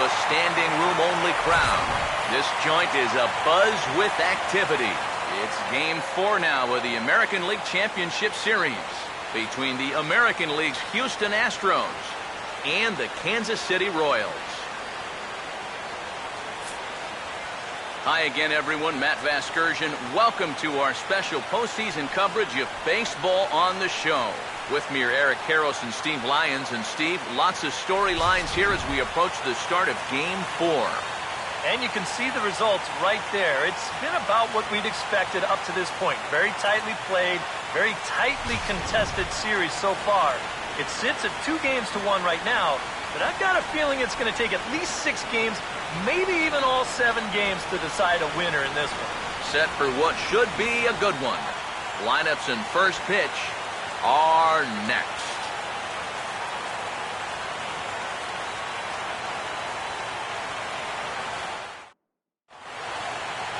a standing room only crowd. This joint is abuzz with activity. It's Game 4 now of the American League Championship Series between the American League's Houston Astros and the Kansas City Royals. Hi again, everyone. Matt Vasgersian. Welcome to our special postseason coverage of baseball on the show. With me are Eric Karros and Steve Lyons. And Steve, lots of storylines here as we approach the start of Game 4. And you can see the results right there. It's been about what we'd expected up to this point. Very tightly played, very tightly contested series so far. It sits at 2-1 right now, but I've got a feeling it's going to take at least 6 games, maybe even all 7 games to decide a winner in this one. Set for what should be a good one. Lineups and first pitch are next.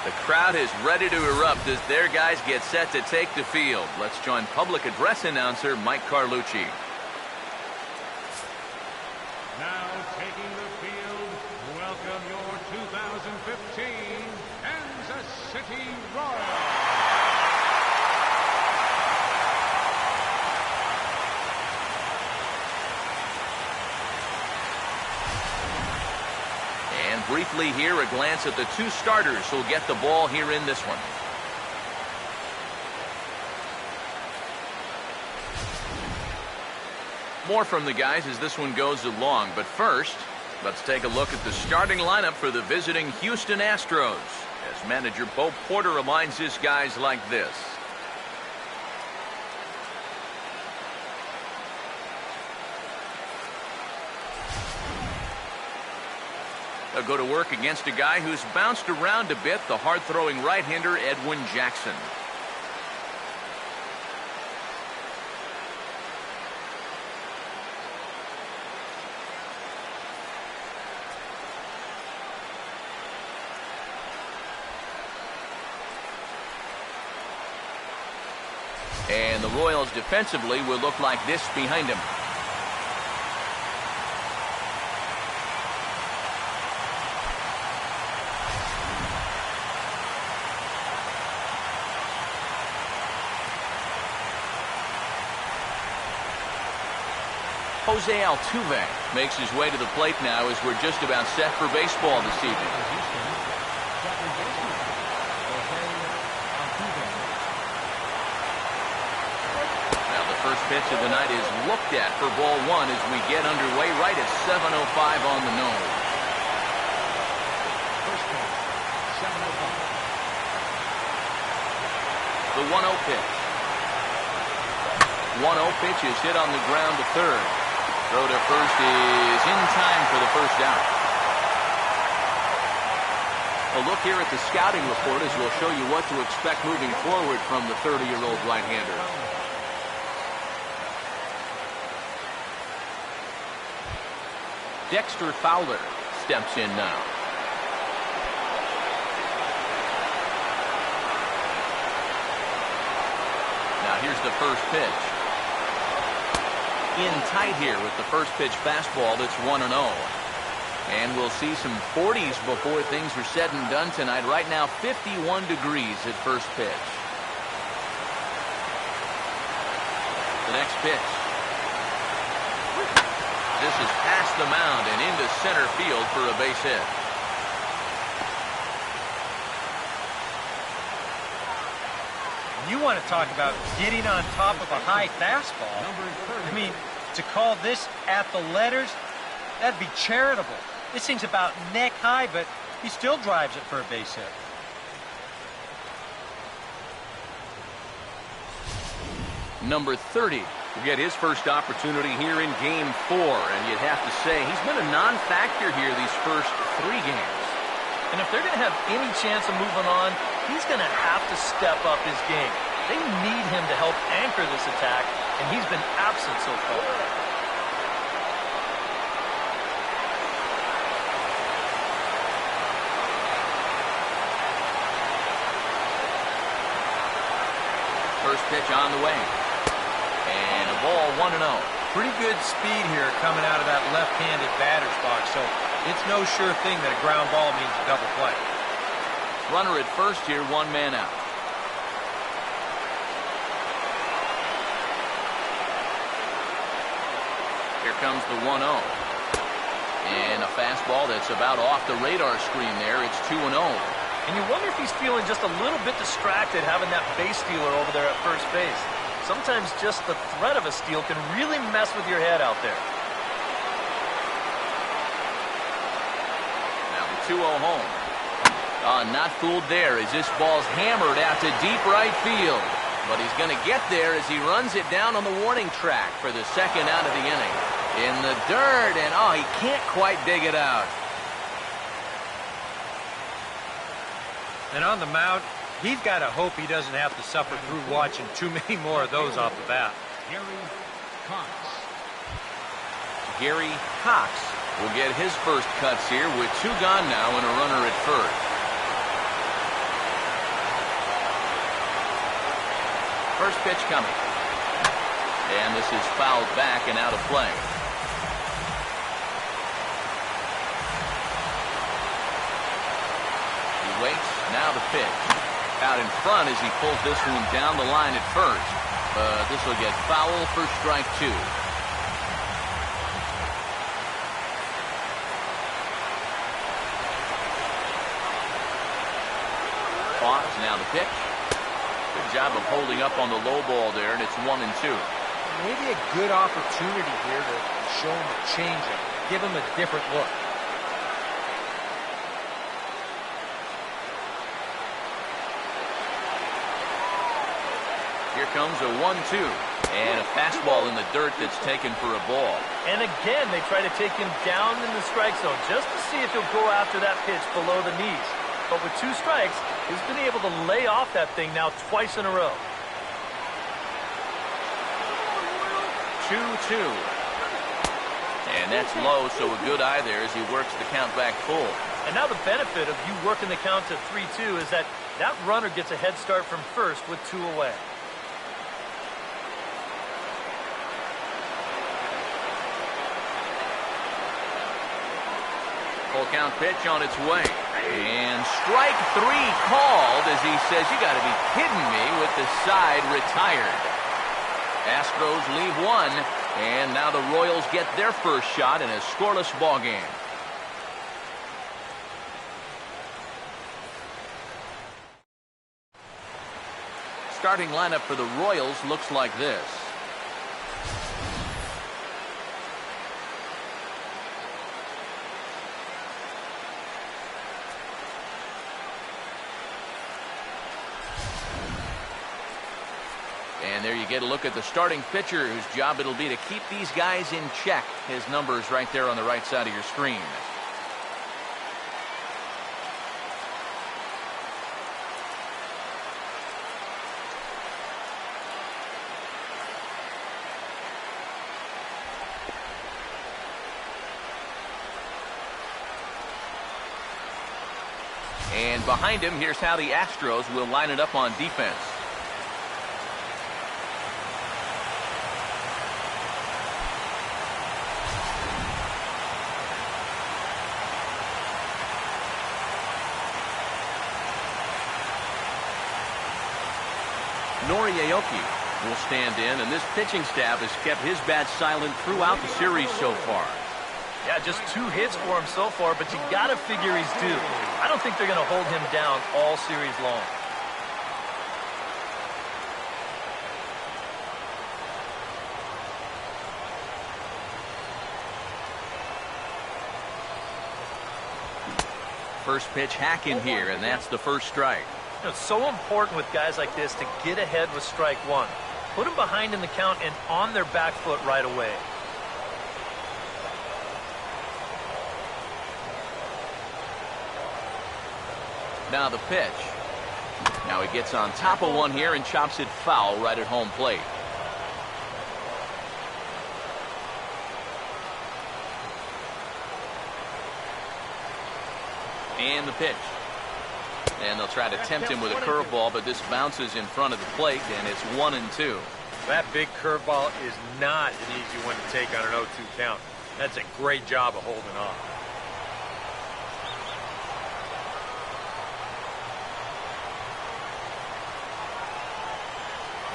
The crowd is ready to erupt as their guys get set to take the field. Let's join public address announcer Mike Carlucci. Now taking the field, welcome your 2015 Kansas City Royals. And briefly here, a glance at the 2 starters who'll get the ball here in this one. More from the guys as this one goes along, but first, let's take a look at the starting lineup for the visiting Houston Astros, as manager Bo Porter reminds his guys like this. They'll go to work against a guy who's bounced around a bit, the hard-throwing right-hander Edwin Jackson. And the Royals defensively will look like this behind him. Jose Altuve makes his way to the plate now as we're just about set for baseball this evening. Now the first pitch of the night is looked at for ball 1 as we get underway right at 7:05 on the nose. The 1-0 pitch. 1-0 pitch is hit on the ground to third. Throw to first is in time for the first out. A look here at the scouting report as we'll show you what to expect moving forward from the 30-year-old right-hander. Dexter Fowler steps in now. Now here's the first pitch. In tight here with the first pitch fastball that's 1-0. And we'll see some 40s before things are said and done tonight. Right now 51 degrees at first pitch. The next pitch. This is past the mound and into center field for a base hit. You want to talk about getting on top of a high fastball. I mean, to call this at the letters, that'd be charitable. This thing's about neck high, but he still drives it for a base hit. Number 30 will get his first opportunity here in Game 4, and you'd have to say he's been a non-factor here these first 3 games. And if they're going to have any chance of moving on, he's going to have to step up his game. They need him to help anchor this attack, and he's been absent so far. First pitch on the way. And a ball 1-0. Pretty good speed here coming out of that left-handed batter's box, so It's no sure thing that a ground ball means a double play. Runner at first here, one man out. Here comes the 1-0. And a fastball that's about off the radar screen there. It's 2-0. And you wonder if he's feeling just a little bit distracted having that base stealer over there at first base. Sometimes just the threat of a steal can really mess with your head out there. Now the 2-0 home. Not fooled there as this ball's hammered out to deep right field. But he's going to get there as he runs it down on the warning track for the second out of the inning. In the dirt, and he can't quite dig it out. And on the mound, he's got to hope he doesn't have to suffer through watching too many more of those off the bat. Gary Cox will get his first cuts here with 2 gone now and a runner at first. First pitch coming. And this is fouled back and out of play. He waits. Now the pitch. Out in front as he pulls this one down the line at first. This will get foul for strike 2. Pause. Now the pitch. Good job of holding up on the low ball there, and it's 1-2. Maybe a good opportunity here to show him a changeup. Give him a different look. Here comes a 1-2. And a fastball in the dirt that's taken for a ball. And again, they try to take him down in the strike zone just to see if he'll go after that pitch below the knees. But with 2 strikes, he's been able to lay off that thing now twice in a row. 2-2. And that's low, so a good eye there as he works the count back full. And now the benefit of you working the count to 3-2 is that runner gets a head start from first with 2 away. Full count pitch on its way. And strike 3 called as he says, you got to be kidding me, with the side retired. Astros leave 1, and now the Royals get their first shot in a scoreless ball game. Starting lineup for the Royals looks like this. And there you get a look at the starting pitcher whose job it'll be to keep these guys in check. His number's right there on the right side of your screen. And behind him, here's how the Astros will line it up on defense. Nori Aoki will stand in, and this pitching staff has kept his bat silent throughout the series so far. Yeah, just 2 hits for him so far, but you got to figure he's due. I don't think they're going to hold him down all series long. First pitch hack in here, and that's the first strike. You know, it's so important with guys like this to get ahead with strike 1. Put them behind in the count and on their back foot right away. Now the pitch. Now he gets on top of one here and chops it foul right at home plate. And the pitch. And they'll try to tempt him with a curveball, but this bounces in front of the plate, and it's 1-2. That big curveball is not an easy one to take on an 0-2 count. That's a great job of holding off.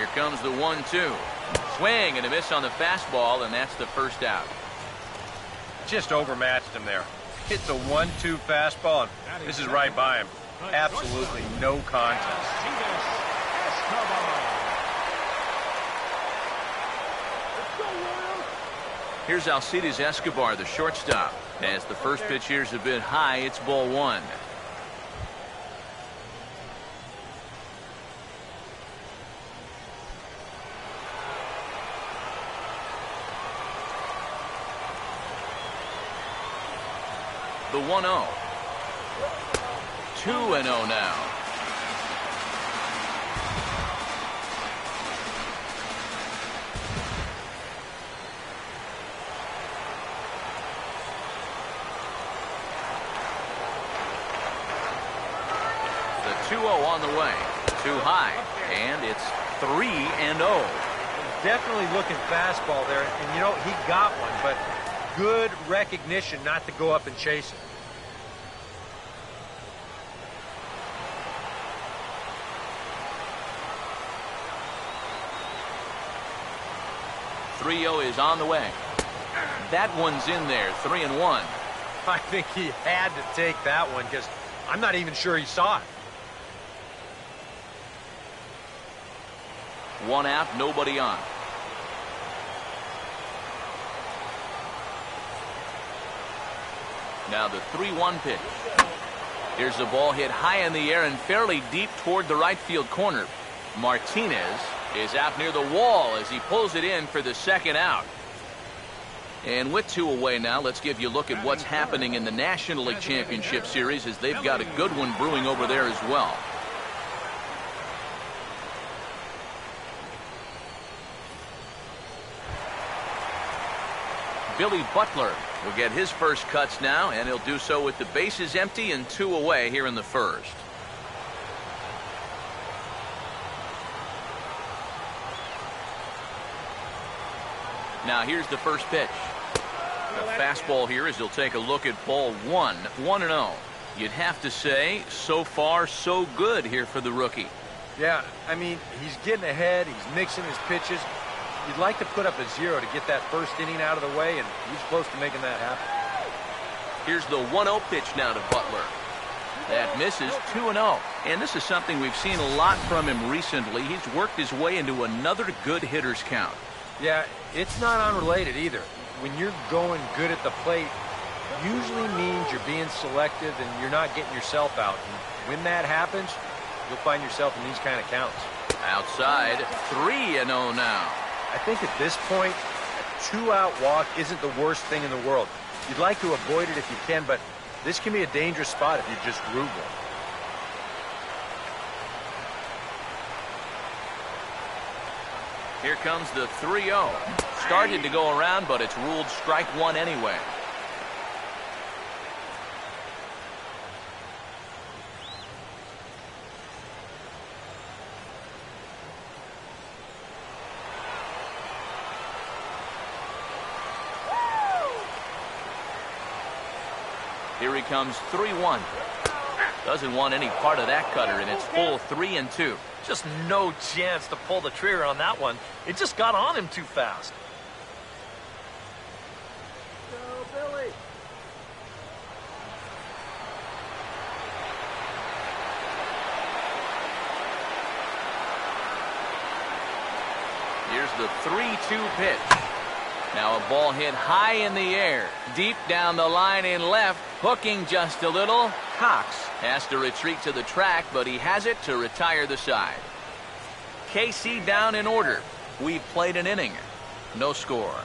Here comes the 1-2. Swing and a miss on the fastball, and that's the first out. Just overmatched him there. Hits a 1-2 fastball, and this is right by him. Absolutely no contest. Here's Alcides Escobar, the shortstop. As the first pitch here's a bit high, it's ball one. The 1-0. 2-0 now. The 2-0 on the way. Too high. And it's 3-0. Definitely looking fastball there. And, you know, he got one, but good recognition not to go up and chase it. .30 is on the way. That one's in there. 3-1. I think he had to take that one because I'm not even sure he saw it. One out, nobody on. Now the 3-1 pitch. Here's the ball hit high in the air and fairly deep toward the right field corner. Martinez is out near the wall as he pulls it in for the second out. And with two away now, let's give you a look at what's happening in the National League Championship Series, as they've got a good one brewing over there as well. Billy Butler will get his first cuts now, and he'll do so with the bases empty and two away here in the first. Now here's the first pitch. The fastball here as he'll take a look at ball one. 1-0. You'd have to say, so far so good here for the rookie. Yeah, I mean, he's getting ahead. He's mixing his pitches. You'd like to put up a 0 to get that first inning out of the way, and he's close to making that happen. Here's the 1-0 pitch now to Butler. That misses. 2-0. And this is something we've seen a lot from him recently. He's worked his way into another good hitter's count. Yeah, it's not unrelated either. When you're going good at the plate, usually means you're being selective and you're not getting yourself out. And when that happens, you'll find yourself in these kind of counts. Outside, 3-0 now. I think at this point, a 2-out walk isn't the worst thing in the world. You'd like to avoid it if you can, but this can be a dangerous spot if you just root one. Here comes the 3-0. Started to go around, but it's ruled strike one anyway. Here he comes. 3-1. Doesn't want any part of that cutter, and it's full 3-2. Just no chance to pull the trigger on that one. It just got on him too fast. Go, Billy. Here's the 3-2 pitch. Now a ball hit high in the air, deep down the line in left, hooking just a little. Cox has to retreat to the track, but he has it to retire the side. KC down in order. We've played an inning. No score.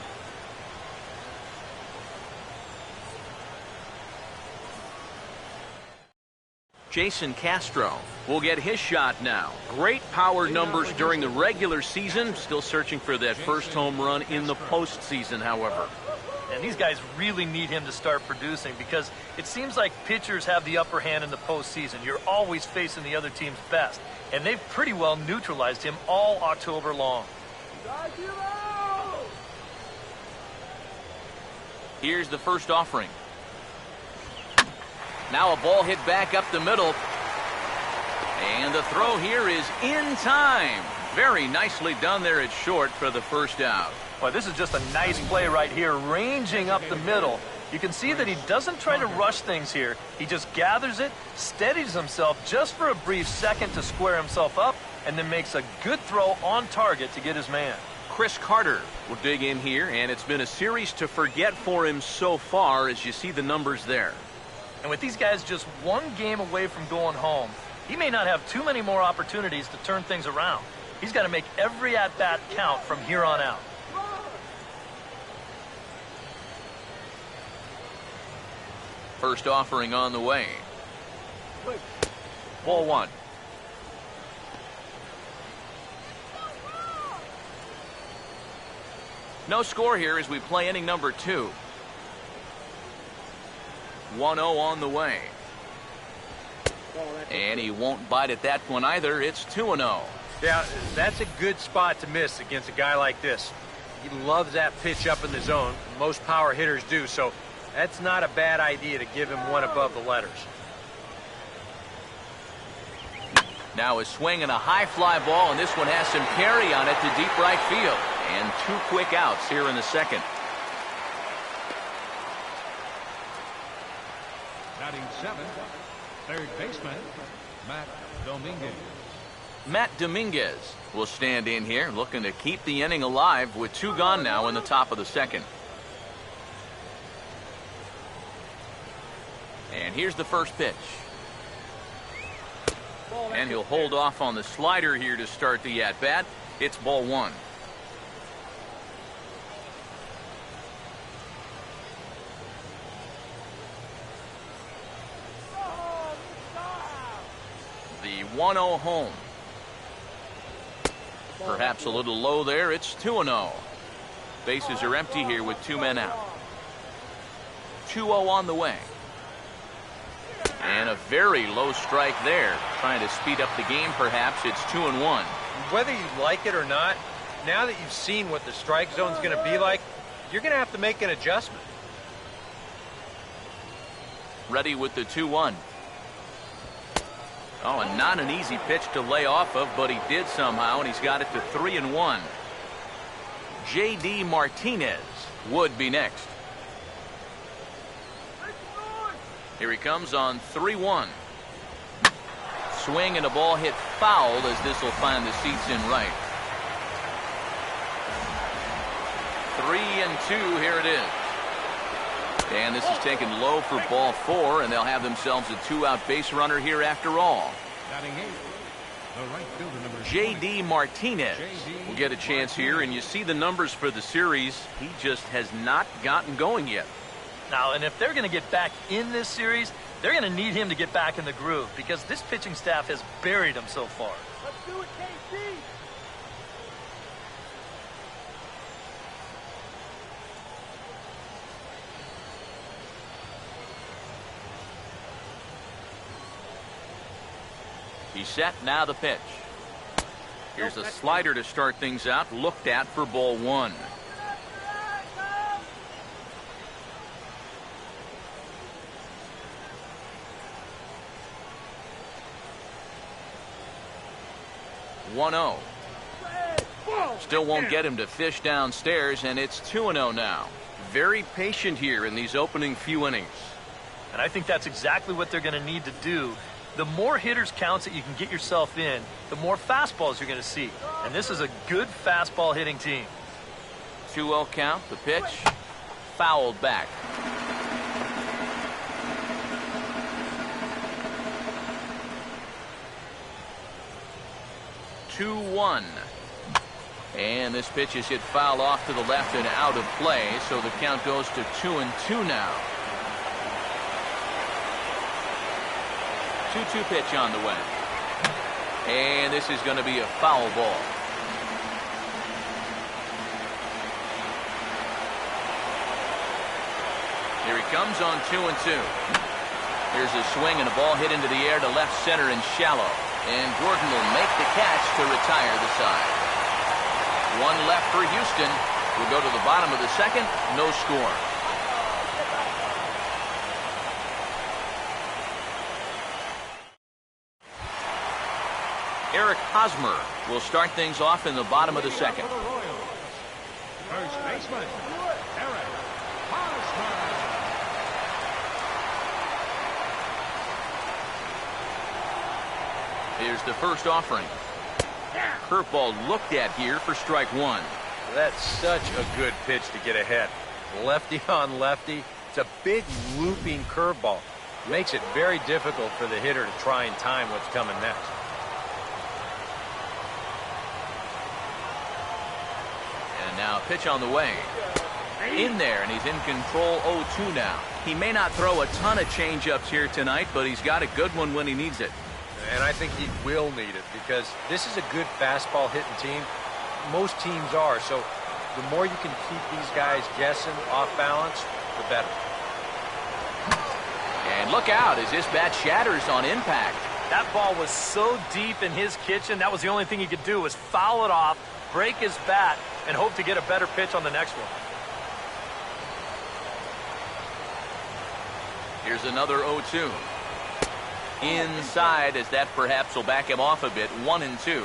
Jason Castro will get his shot now. Great power numbers during the regular season. Still searching for that first home run in the postseason, however. And these guys really need him to start producing because it seems like pitchers have the upper hand in the postseason. You're always facing the other team's best. And they've pretty well neutralized him all October long. Here's the first offering. Now a ball hit back up the middle. And the throw here is in time. Very nicely done there at short for the first out. Well, this is just a nice play right here, ranging up the middle. You can see that he doesn't try to rush things here. He just gathers it, steadies himself just for a brief second to square himself up, and then makes a good throw on target to get his man. Chris Carter will dig in here, and it's been a series to forget for him so far as you see the numbers there. And with these guys just one game away from going home, he may not have too many more opportunities to turn things around. He's got to make every at-bat count from here on out. First offering on the way. Ball one. No score here as we play inning number 2. 1-0 on the way. And he won't bite at that one either. It's 2-0. Yeah, that's a good spot to miss against a guy like this. He loves that pitch up in the zone. Most power hitters do, so that's not a bad idea to give him one above the letters. Now a swing and a high fly ball, and this one has some carry on it to deep right field. And 2 quick outs here in the second. Batting 7th, third baseman, Matt Dominguez. Matt Dominguez will stand in here looking to keep the inning alive with 2 gone now in the top of the second. And here's the first pitch. And he'll hold off on the slider here to start the at-bat. It's ball 1. The 1-0 home. Perhaps a little low there. It's 2-0. Bases are empty here with 2 men out. 2-0 on the way. And a very low strike there. Trying to speed up the game, perhaps. It's 2-1. Whether you like it or not, now that you've seen what the strike zone is going to be like, you're going to have to make an adjustment. Ready with the 2-1. Oh, and not an easy pitch to lay off of, but he did somehow, and he's got it to 3-1. J.D. Martinez would be next. Here he comes on 3-1. Swing and a ball hit foul as this will find the seats in right. 3-2, here it is. And this is taken low for ball 4, and they'll have themselves a 2-out base runner here after all. Batting 8th, the right fielder, number J.D. Martinez will get a chance here, and you see the numbers for the series. He just has not gotten going yet. Now, and if they're going to get back in this series, they're going to need him to get back in the groove because this pitching staff has buried him so far. Let's do it, KC! He's set, now the pitch. Here's a slider to start things out, looked at for ball 1. Still won't get him to fish downstairs, and it's 2-0 now. Very patient here in these opening few innings. And I think that's exactly what they're going to need to do. The more hitters counts that you can get yourself in, the more fastballs you're going to see. And this is a good fastball hitting team. 2-0 count, the pitch, fouled back. Two-1. And this pitch is hit foul off to the left and out of play, so the count goes to 2-2 now. 2-2 pitch on the way. And this is going to be a foul ball. Here he comes on 2-2. Here's a swing and a ball hit into the air to left center and shallow. And Gordon will make the catch to retire the side. 1 left for Houston. We'll go to the bottom of the second. No score. Eric Hosmer will start things off in the bottom of the second. First baseman, Eric Hosmer. Here's the first offering. Curveball looked at here for strike one. That's such a good pitch to get ahead. Lefty on lefty. It's a big looping curveball. Makes it very difficult for the hitter to try and time what's coming next. And now a pitch on the way. In there, and he's in control 0-2 now. He may not throw a ton of changeups here tonight, but he's got a good one when he needs it. And I think he will need it because this is a good fastball hitting team. Most teams are, so the more you can keep these guys guessing off balance, the better. And look out as this bat shatters on impact. That ball was so deep in his kitchen, that was the only thing he could do was foul it off, break his bat, and hope to get a better pitch on the next one. Here's another 0-2. Inside, as that perhaps will back him off a bit. 1-2.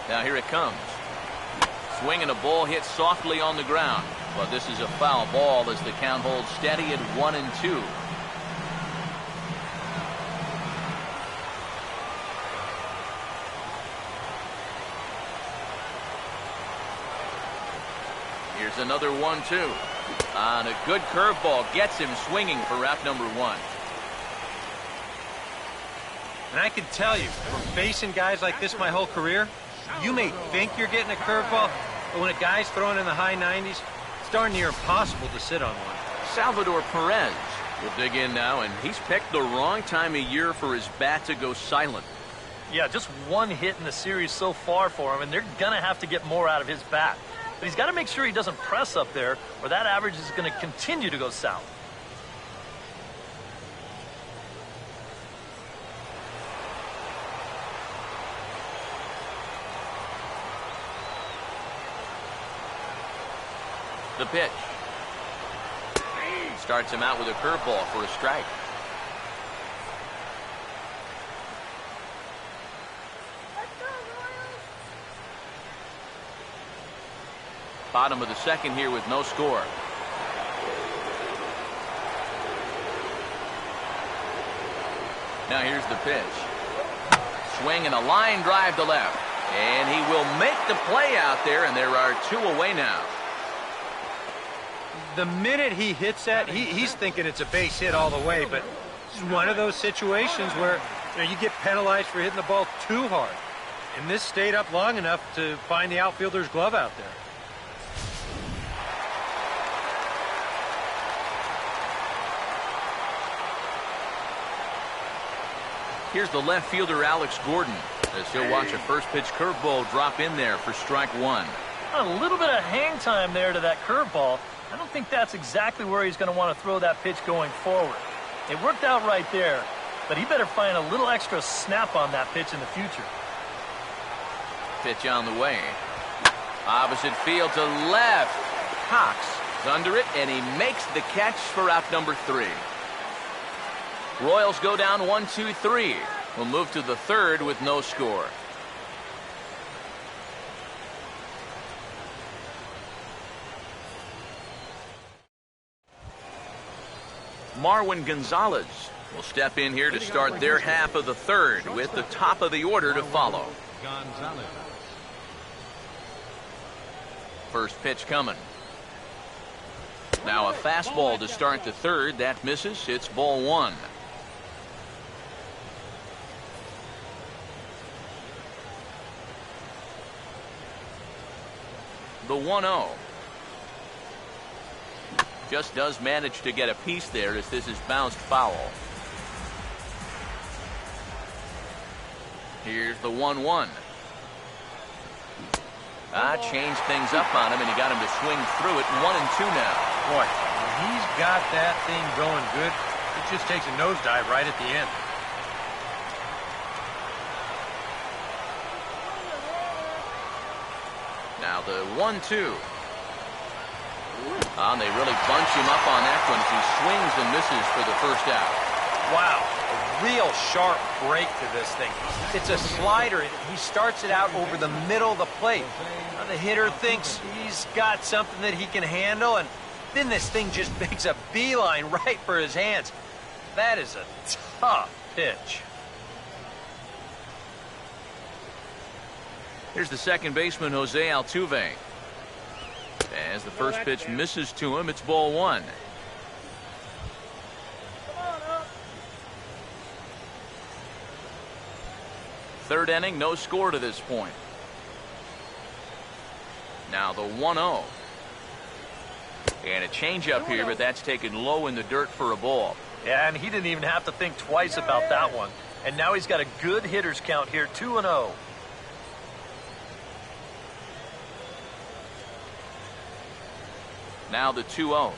Now here it comes. Swinging a ball hit softly on the ground. But this is a foul ball as the count holds steady at 1-2. Here's another 1-2. On a good curveball gets him swinging for route number one. And I can tell you, from facing guys like this my whole career, you may think you're getting a curveball, but when a guy's throwing in the high 90s, it's darn near impossible to sit on one. Salvador Perez will dig in now, and he's picked the wrong time of year for his bat to go silent. Yeah, just one hit in the series so far for him, and they're going to have to get more out of his bat. But he's got to make sure he doesn't press up there, or that average is going to continue to go south. The pitch. Starts him out with a curveball for a strike. Bottom of the second here with no score. Now here's the pitch. Swing and a line drive to left. And he will make the play out there, and there are two away now. The minute he hits that, he's thinking it's a base hit all the way, but it's one of those situations where you get penalized for hitting the ball too hard. And this stayed up long enough to find the outfielder's glove out there. Here's the left fielder, Alex Gordon, as he'll watch a first pitch curveball drop in there for strike one. A little bit of hang time there to that curveball. I don't think that's exactly where he's going to want to throw that pitch going forward. It worked out right there, but he better find a little extra snap on that pitch in the future. Pitch on the way. Opposite field to left. Cox is under it, and he makes the catch for out number three. Royals go down 1-2-3. We'll move to the third with no score. Marwin Gonzalez will step in here to start their half of the third with the top of the order to follow. Gonzalez. First pitch coming. Now a fastball to start the third. That misses. It's ball one. The 1-0. Just does manage to get a piece there as this is bounced foul. Here's the 1-1. Changed things up on him, and he got him to swing through it. 1-2 now. Boy, when he's got that thing going good, it just takes a nosedive right at the end. Now the 1-2. And they really bunch him up on that one as he swings and misses for the first out. Wow, a real sharp break to this thing. It's a slider, and he starts it out over the middle of the plate. Now the hitter thinks he's got something that he can handle, and then this thing just makes a beeline right for his hands. That is a tough pitch. Here's the second baseman, Jose Altuve. As the first pitch misses to him, it's ball one. Third inning, no score to this point. Now the 1-0. And a changeup here, but that's taken low in the dirt for a ball. Yeah, and he didn't even have to think twice about that one. And now he's got a good hitter's count here, 2-0. Now the 2-0.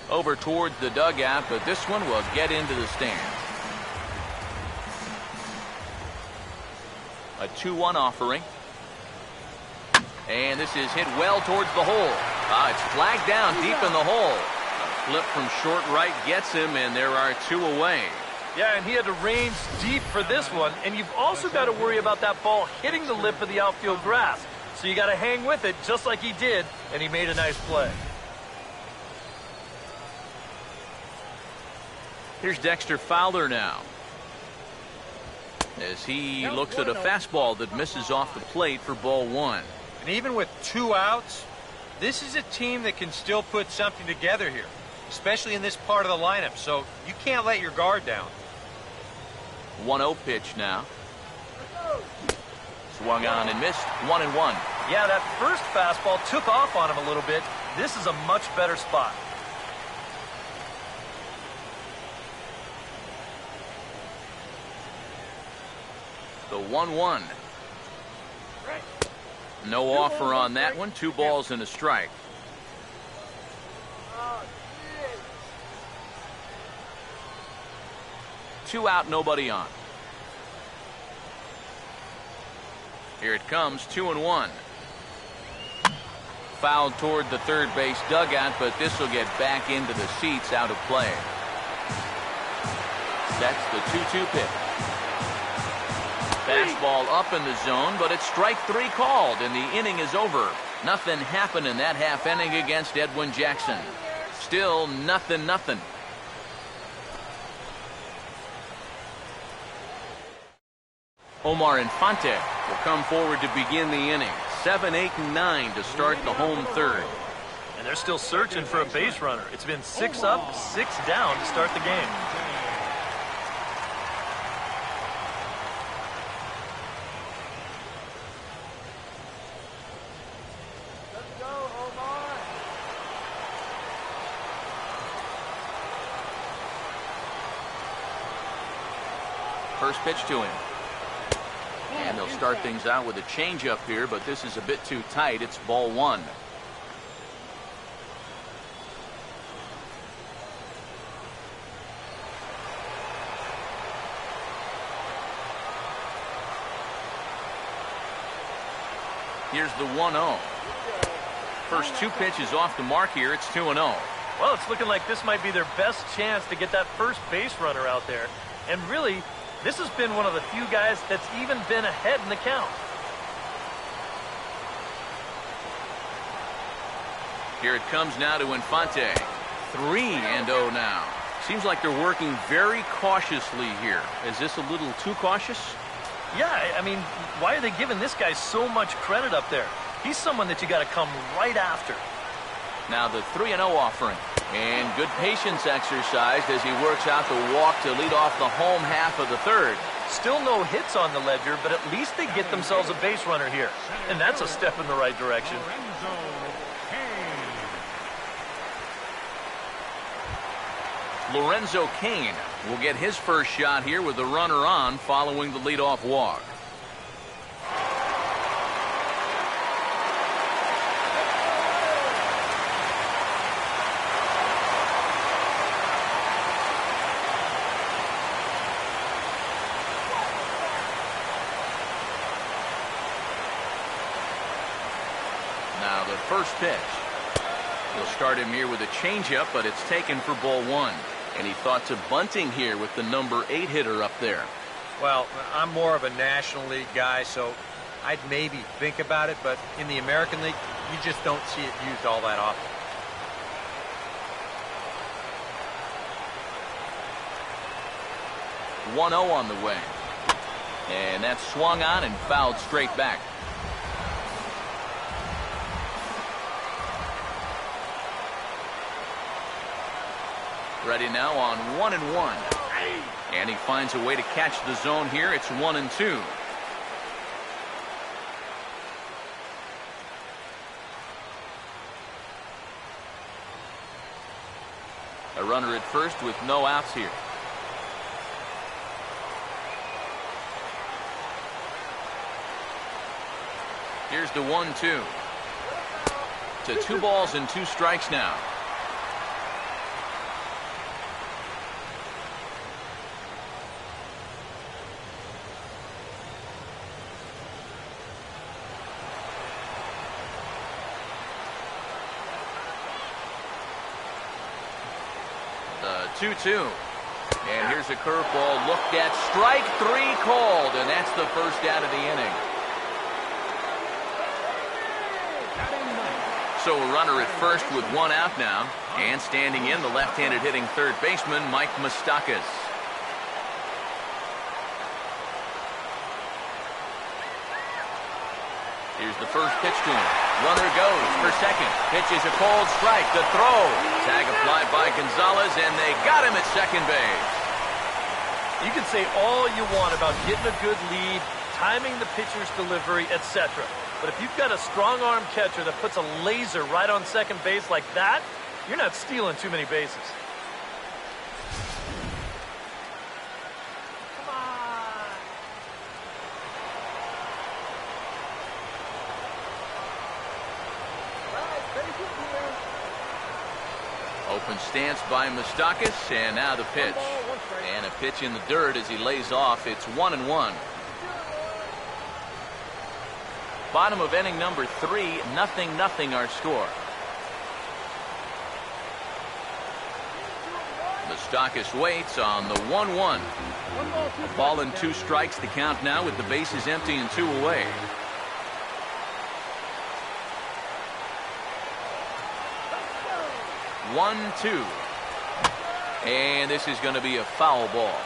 Over towards the dugout, but this one will get into the stands. A 2-1 offering. And this is hit well towards the hole. It's flagged down deep in the hole. A flip from short right gets him, and there are two away. Yeah, and he had to range deep for this one. And you've also got to worry about that ball hitting the lip of the outfield grass. So you got to hang with it just like he did, and he made a nice play. Here's Dexter Fowler now, as he looks at a fastball that misses off the plate for ball one. And even with 2 outs, this is a team that can still put something together here, especially in this part of the lineup, so you can't let your guard down. 1-0 pitch now. Swung on and missed. 1-1. Yeah, that first fastball took off on him a little bit. This is a much better spot. The 1-1. No offer on that one. 2 balls and a strike. Two out, nobody on. Here it comes, 2-1. Fouled toward the third base dugout, but this will get back into the seats, out of play. That's the 2-2 pitch. Fastball up in the zone, but it's strike 3 called, and the inning is over. Nothing happened in that half inning against Edwin Jackson. Still 0-0. Omar Infante will come forward to begin the inning. 7, 8, and 9 to start the home third. And they're still searching for a base runner. It's been 6 up, 6 down to start the game. Let's go, Omar. First pitch to him. And they'll start things out with a changeup here, but this is a bit too tight. It's ball one. Here's the 1-0. First 2 pitches off the mark here. It's 2-0. Well, it's looking like this might be their best chance to get that first base runner out there. And really, this has been one of the few guys that's even been ahead in the count. Here it comes now to Infante. 3-0 now. Seems like they're working very cautiously here. Is this a little too cautious? Yeah, I mean, why are they giving this guy so much credit up there? He's someone that you got to come right after. Now the 3-0 offering. And good patience exercised as he works out the walk to lead off the home half of the third. Still no hits on the ledger, but at least they get themselves a base runner here. And that's a step in the right direction. Lorenzo Cain will get his first shot here with the runner on following the leadoff walk. Now the first pitch. He'll start him here with a changeup, but it's taken for ball one. Any thoughts of bunting here with the number 8 hitter up there? Well, I'm more of a National League guy, so I'd maybe think about it, but in the American League, you just don't see it used all that often. .1-0 on the way. And that's swung on and fouled straight back. Ready now on 1-1. And he finds a way to catch the zone here. It's 1-2. A runner at first with no outs here. Here's the 1-2. To 2 balls and 2 strikes now. The 2-2. And here's a curveball looked at. Strike 3 called, and that's the first out of the inning. So a runner at first with 1 out now. And standing in, the left-handed hitting third baseman, Mike Moustakas. Here's the first pitch to him. Runner goes for second. Pitch is a cold strike. The throw. Tag applied by Gonzalez, and they got him at second base. You can say all you want about getting a good lead, timing the pitcher's delivery, etc. But if you've got a strong-arm catcher that puts a laser right on second base like that, you're not stealing too many bases. Come on. Open stance by Moustakas, and now the pitch. And a pitch in the dirt as he lays off. It's 1-1. Bottom of inning number 3, 0-0 our score. Moustakas waits on the 1-1. A ball and 2 strikes the count now with the bases empty and 2 away. One, 2. And this is going to be a foul ball.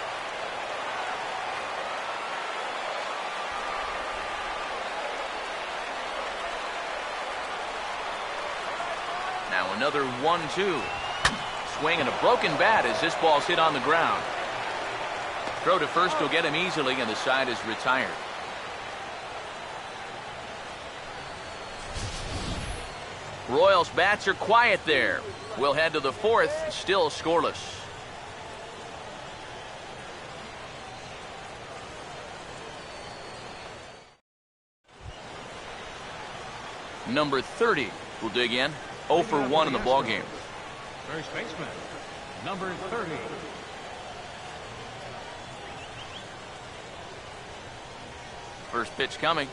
Now another 1-2. Swing and a broken bat as this ball's hit on the ground. Throw to first will get him easily, and the side is retired. Royals bats are quiet there. We'll head to the 4th, still scoreless. Number 30 will dig in. 0 for 1 in the ballgame. First baseman, number 30. First pitch coming.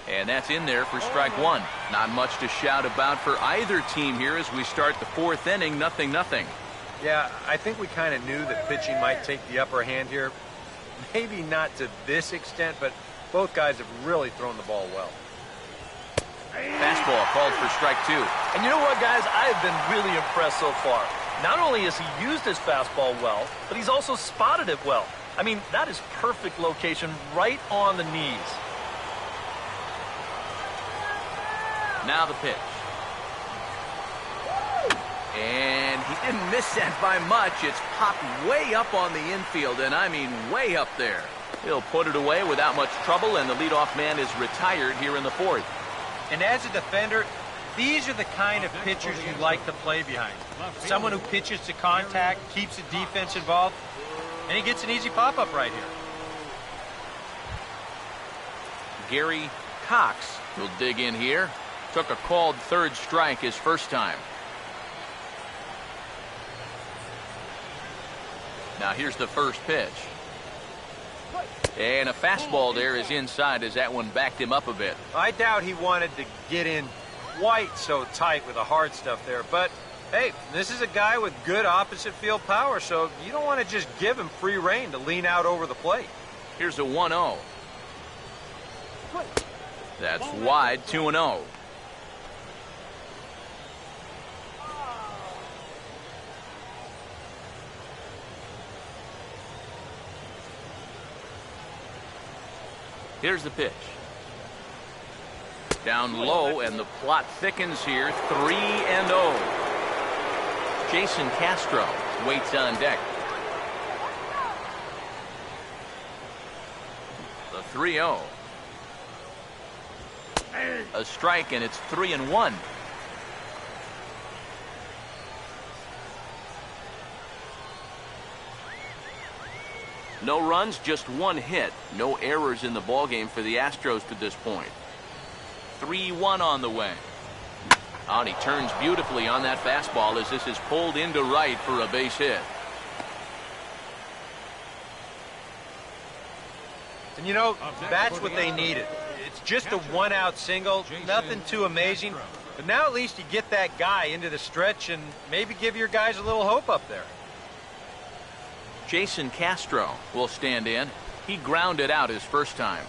And that's in there for strike 1. Not much to shout about for either team here as we start the 4th inning, 0-0. Yeah, I think we kind of knew that pitching might take the upper hand here. Maybe not to this extent, but both guys have really thrown the ball well. Fastball called for strike 2. And you know what, guys? I have been really impressed so far. Not only has he used his fastball well, but he's also spotted it well. I mean, that is perfect location right on the knees. Now the pitch. And he didn't miss that by much. It's popped way up on the infield, and I mean way up there. He'll put it away without much trouble, and the leadoff man is retired here in the 4th. And as a defender, these are the kind of pitchers you like to play behind. Someone who pitches to contact, keeps the defense involved, and he gets an easy pop-up right here. Gary Cox will dig in here. Took a called third strike his first time. Now here's the first pitch. And a fastball there is inside as that one backed him up a bit. I doubt he wanted to get in quite so tight with the hard stuff there. But, hey, this is a guy with good opposite field power, so you don't want to just give him free rein to lean out over the plate. Here's a 1-0. That's wide, 2-0. Here's the pitch. Down low, and the plot thickens here. 3-0. Jason Castro waits on deck. The 3-0. A strike, and it's 3-1. No runs, just one hit. No errors in the ballgame for the Astros to this point. 3-1 on the way. And he turns beautifully on that fastball as this is pulled into right for a base hit. And you know, that's what they needed. It's just a one-out single, nothing too amazing. But now at least you get that guy into the stretch and maybe give your guys a little hope up there. Jason Castro will stand in. He grounded out his first time.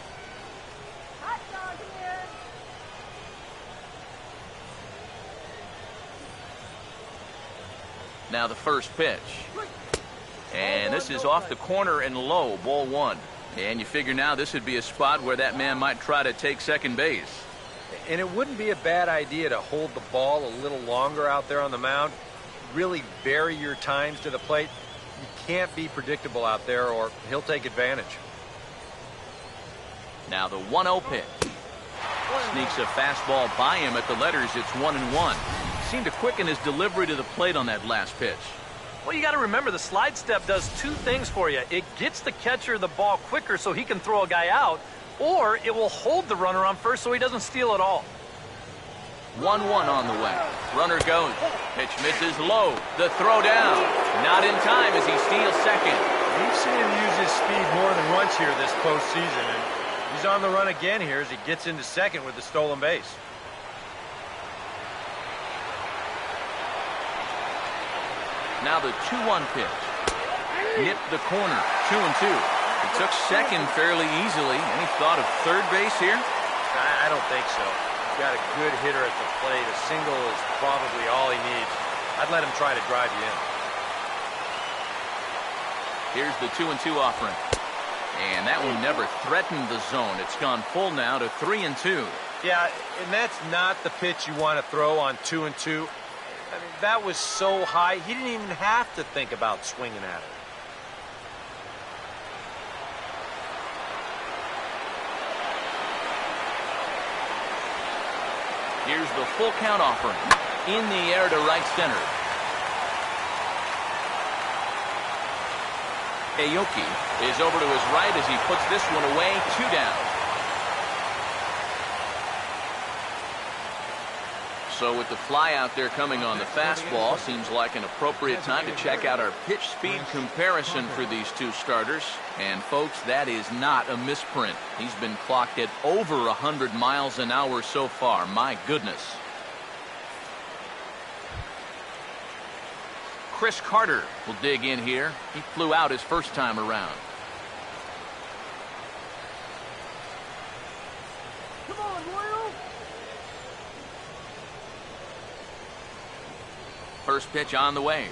Now the first pitch. And this is off the corner and low, ball one. And you figure now this would be a spot where that man might try to take second base. And it wouldn't be a bad idea to hold the ball a little longer out there on the mound. Really vary your times to the plate. You can't be predictable out there or he'll take advantage. Now the 1-0 pitch. Sneaks a fastball by him at the letters. It's 1-1. Seemed to quicken his delivery to the plate on that last pitch. Well, you got to remember the slide step does two things for you. It gets the catcher the ball quicker so he can throw a guy out, or it will hold the runner on first so he doesn't steal it all. 1-1 on the way. Runner goes. Pitch misses low. The throw down. Not in time as he steals second. We've seen him use his speed more than once here this postseason, and he's on the run again here as he gets into second with the stolen base. Now the 2-1 pitch. Nipped the corner. 2-2. He took second fairly easily. Any thought of third base here? I don't think so. He's got a good hitter at the plate. A single is probably all he needs. I'd let him try to drive you in. Here's the 2-2 offering. And that one never threatened the zone. It's gone full now to 3-2. Yeah, and that's not the pitch you want to throw on 2-2. I mean, that was so high, he didn't even have to think about swinging at it. Here's the full count offering. In the air to right center. Aoki is over to his right as he puts this one away. 2 down. So with the fly out there coming on the fastball, seems like an appropriate time to check out our pitch speed comparison for these two starters. And folks, that is not a misprint. He's been clocked at over 100 miles an hour so far. My goodness. Chris Carter will dig in here. He flew out his first time around. Come on, Royal! First pitch on the way.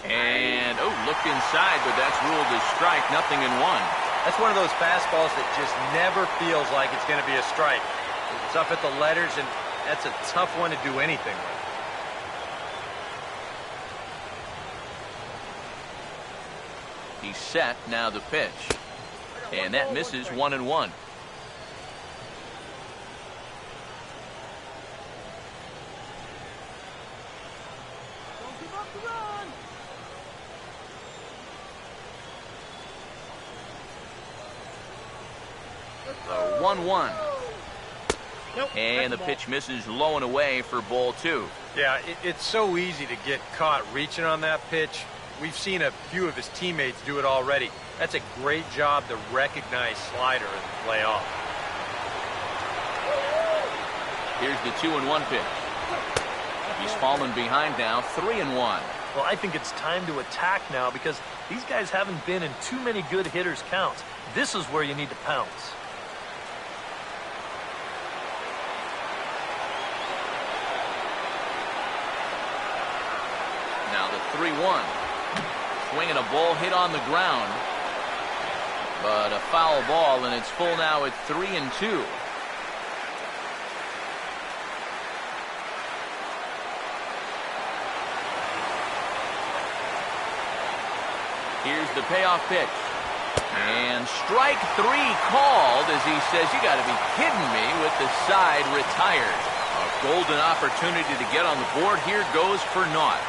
And, looked inside, but that's ruled as strike. Nothing in one. That's one of those fastballs that just never feels like it's going to be a strike. It's up at the letters, and that's a tough one to do anything with. He's set. Now the pitch. And that misses. 1-1. The 1-1. And the pitch misses low and away for ball 2. Yeah, it's so easy to get caught reaching on that pitch. We've seen a few of his teammates do it already. That's a great job to recognize slider and play off. Here's the 2-1 pitch. He's fallen behind now, 3-1. Well, I think it's time to attack now because these guys haven't been in too many good hitters' counts. This is where you need to pounce. Now the 3-1. Swinging a ball hit on the ground. But a foul ball, and it's full now at 3-2. Here's the payoff pitch. And strike 3 called as he says, you got to be kidding me, with the side retired. A golden opportunity to get on the board here goes for naught.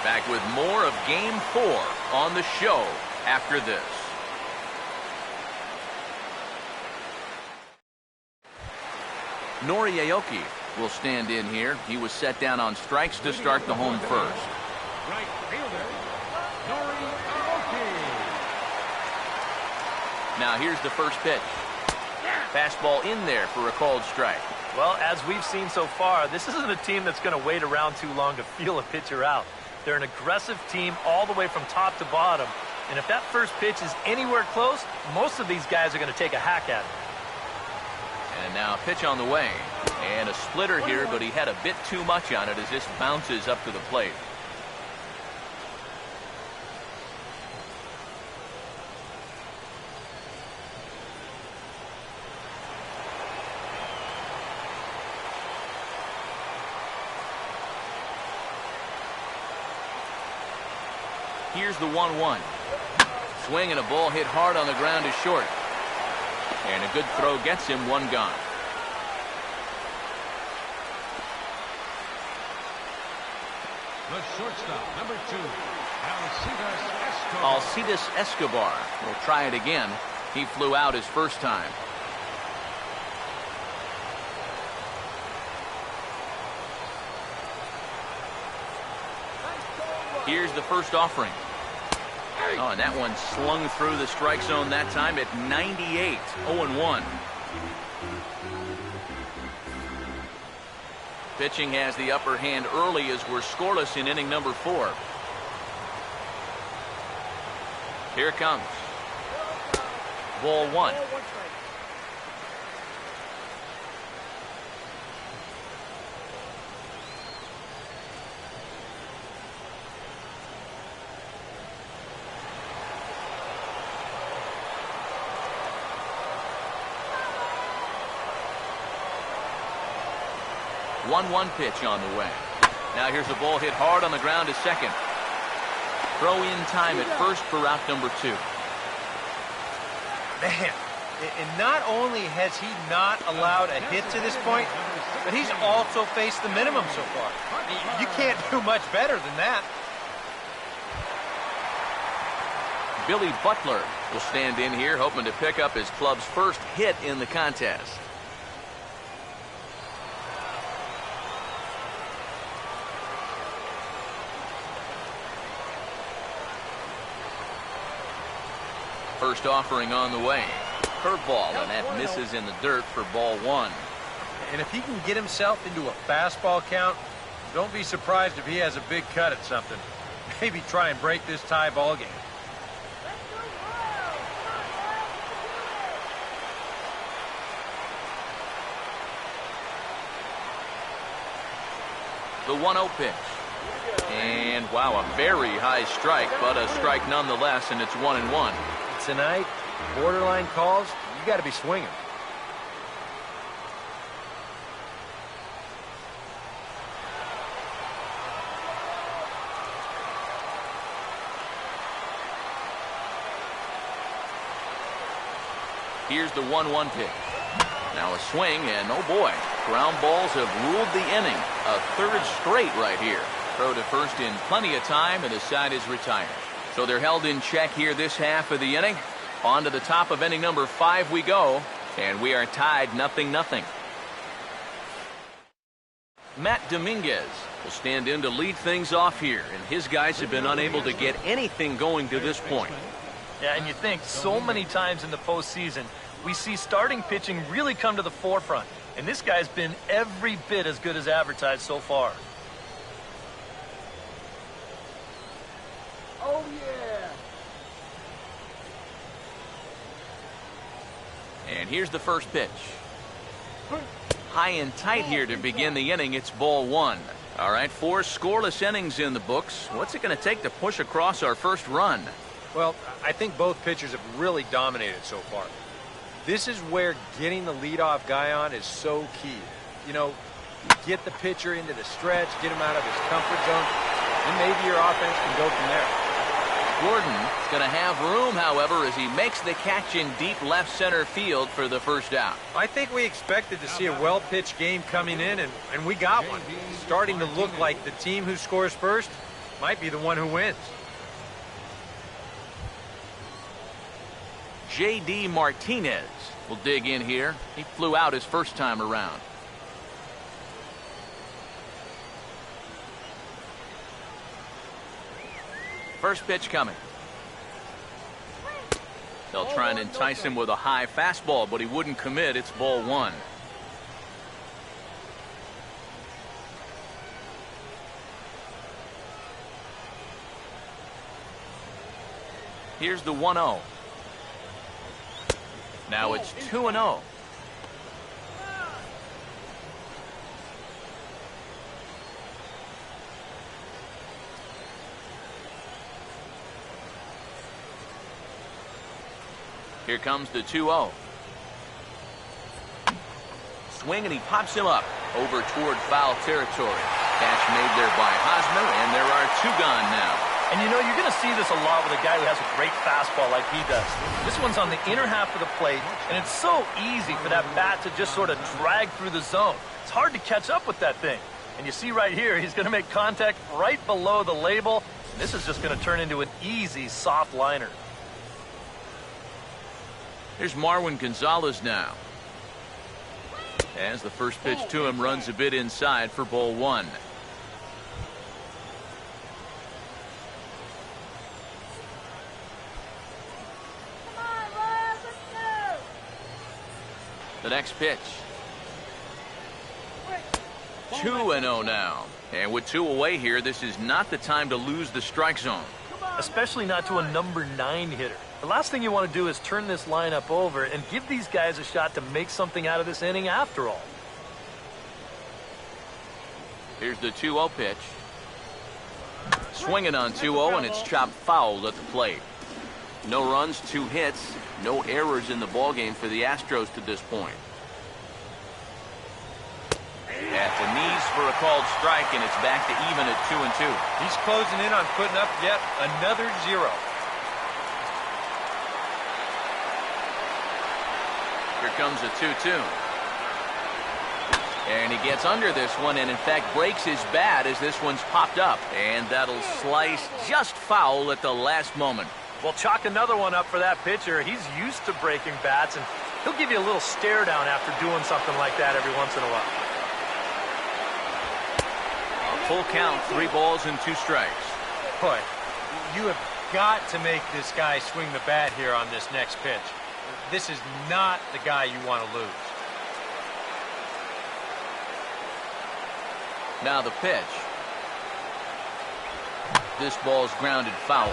Back with more of Game 4 on the show after this. Nori Aoki will stand in here. He was set down on strikes to start the home first. Right fielder, Nori Aoki. Now here's the first pitch. Fastball in there for a called strike. Well, as we've seen so far, this isn't a team that's going to wait around too long to feel a pitcher out. They're an aggressive team all the way from top to bottom. And if that first pitch is anywhere close, most of these guys are going to take a hack at it. And now a pitch on the way. And a splitter here, but he had a bit too much on it as this bounces up to the plate. Here's the 1-1. Swing and a ball hit hard on the ground is short. And a good throw gets him, one gone. The shortstop, number 2, Alcides Escobar. Alcides Escobar will try it again. He flew out his first time. Here's the first offering. Oh, and that one slung through the strike zone that time at 98, 0-1. Pitching has the upper hand early as we're scoreless in inning number 4. Here it comes. Ball 1. One pitch on the way. Now here's a ball hit hard on the ground to second. Throw in time at first for route number 2. Man, and not only has he not allowed a hit to this point, but he's also faced the minimum so far. You can't do much better than that. Billy Butler will stand in here, hoping to pick up his club's first hit in the contest. First offering on the way. Curveball, and that misses in the dirt for ball 1. And if he can get himself into a fastball count, don't be surprised if he has a big cut at something. Maybe try and break this tie ball game. The 1-0 pitch. And wow, a very high strike, but a strike nonetheless, and it's 1-1. Tonight, borderline calls, you got to be swinging. Here's the 1-1 pitch. Now a swing, and oh boy, ground balls have ruled the inning. A third straight right here. Throw to first in plenty of time, and his side is retired. So they're held in check here this half of the inning. On to the top of inning number 5 we go, and we are tied 0-0. Matt Dominguez will stand in to lead things off here, and his guys have been unable to get anything going to this point. Yeah, and you think so many times in the postseason, we see starting pitching really come to the forefront, and this guy's been every bit as good as advertised so far. Oh, yeah. And here's the first pitch. High and tight here to begin the inning. It's ball one. All right, 4 scoreless innings in the books. What's it going to take to push across our first run? Well, I think both pitchers have really dominated so far. This is where getting the leadoff guy on is so key. You know, get the pitcher into the stretch, get him out of his comfort zone, and maybe your offense can go from there. Gordon's going to have room, however, as he makes the catch in deep left center field for the first out. I think we expected to see a well-pitched game coming in, and we got one. It's starting to look like the team who scores first might be the one who wins. J.D. Martinez will dig in here. He flew out his first time around. First pitch coming. They'll try and entice him with a high fastball, but he wouldn't commit. It's ball one. Here's the 1-0. Now it's 2-0. Here comes the 2-0. Swing, and he pops him up over toward foul territory. Catch made there by Hosmer, and there are 2 gone now. And you know, you're going to see this a lot with a guy who has a great fastball like he does. This one's on the inner half of the plate, and it's so easy for that bat to just sort of drag through the zone. It's hard to catch up with that thing. And you see right here, he's going to make contact right below the label. And this is just going to turn into an easy, soft liner. Here's Marwin Gonzalez now. As the first pitch to him runs a bit inside for ball one. The next pitch. 2-0 now. And with 2 away here, this is not the time to lose the strike zone. Especially not to a number 9 hitter. The last thing you want to do is turn this lineup over and give these guys a shot to make something out of this inning after all. Here's the 2-0 pitch. Swinging on 2-0, and it's chopped foul at the plate. No runs, 2 hits, no errors in the ballgame for the Astros to this point. At the knees for a called strike, and it's back to even at 2-2. He's closing in on putting up yet another 0. Here comes a 2-2. And he gets under this one, and in fact breaks his bat as this one's popped up. And that'll slice just foul at the last moment. Well, chalk another one up for that pitcher. He's used to breaking bats, and he'll give you a little stare down after doing something like that every once in a while. A full count, 3 balls and 2 strikes. Boy, you have got to make this guy swing the bat here on this next pitch. This is not the guy you want to lose. Now the pitch. This ball's grounded foul.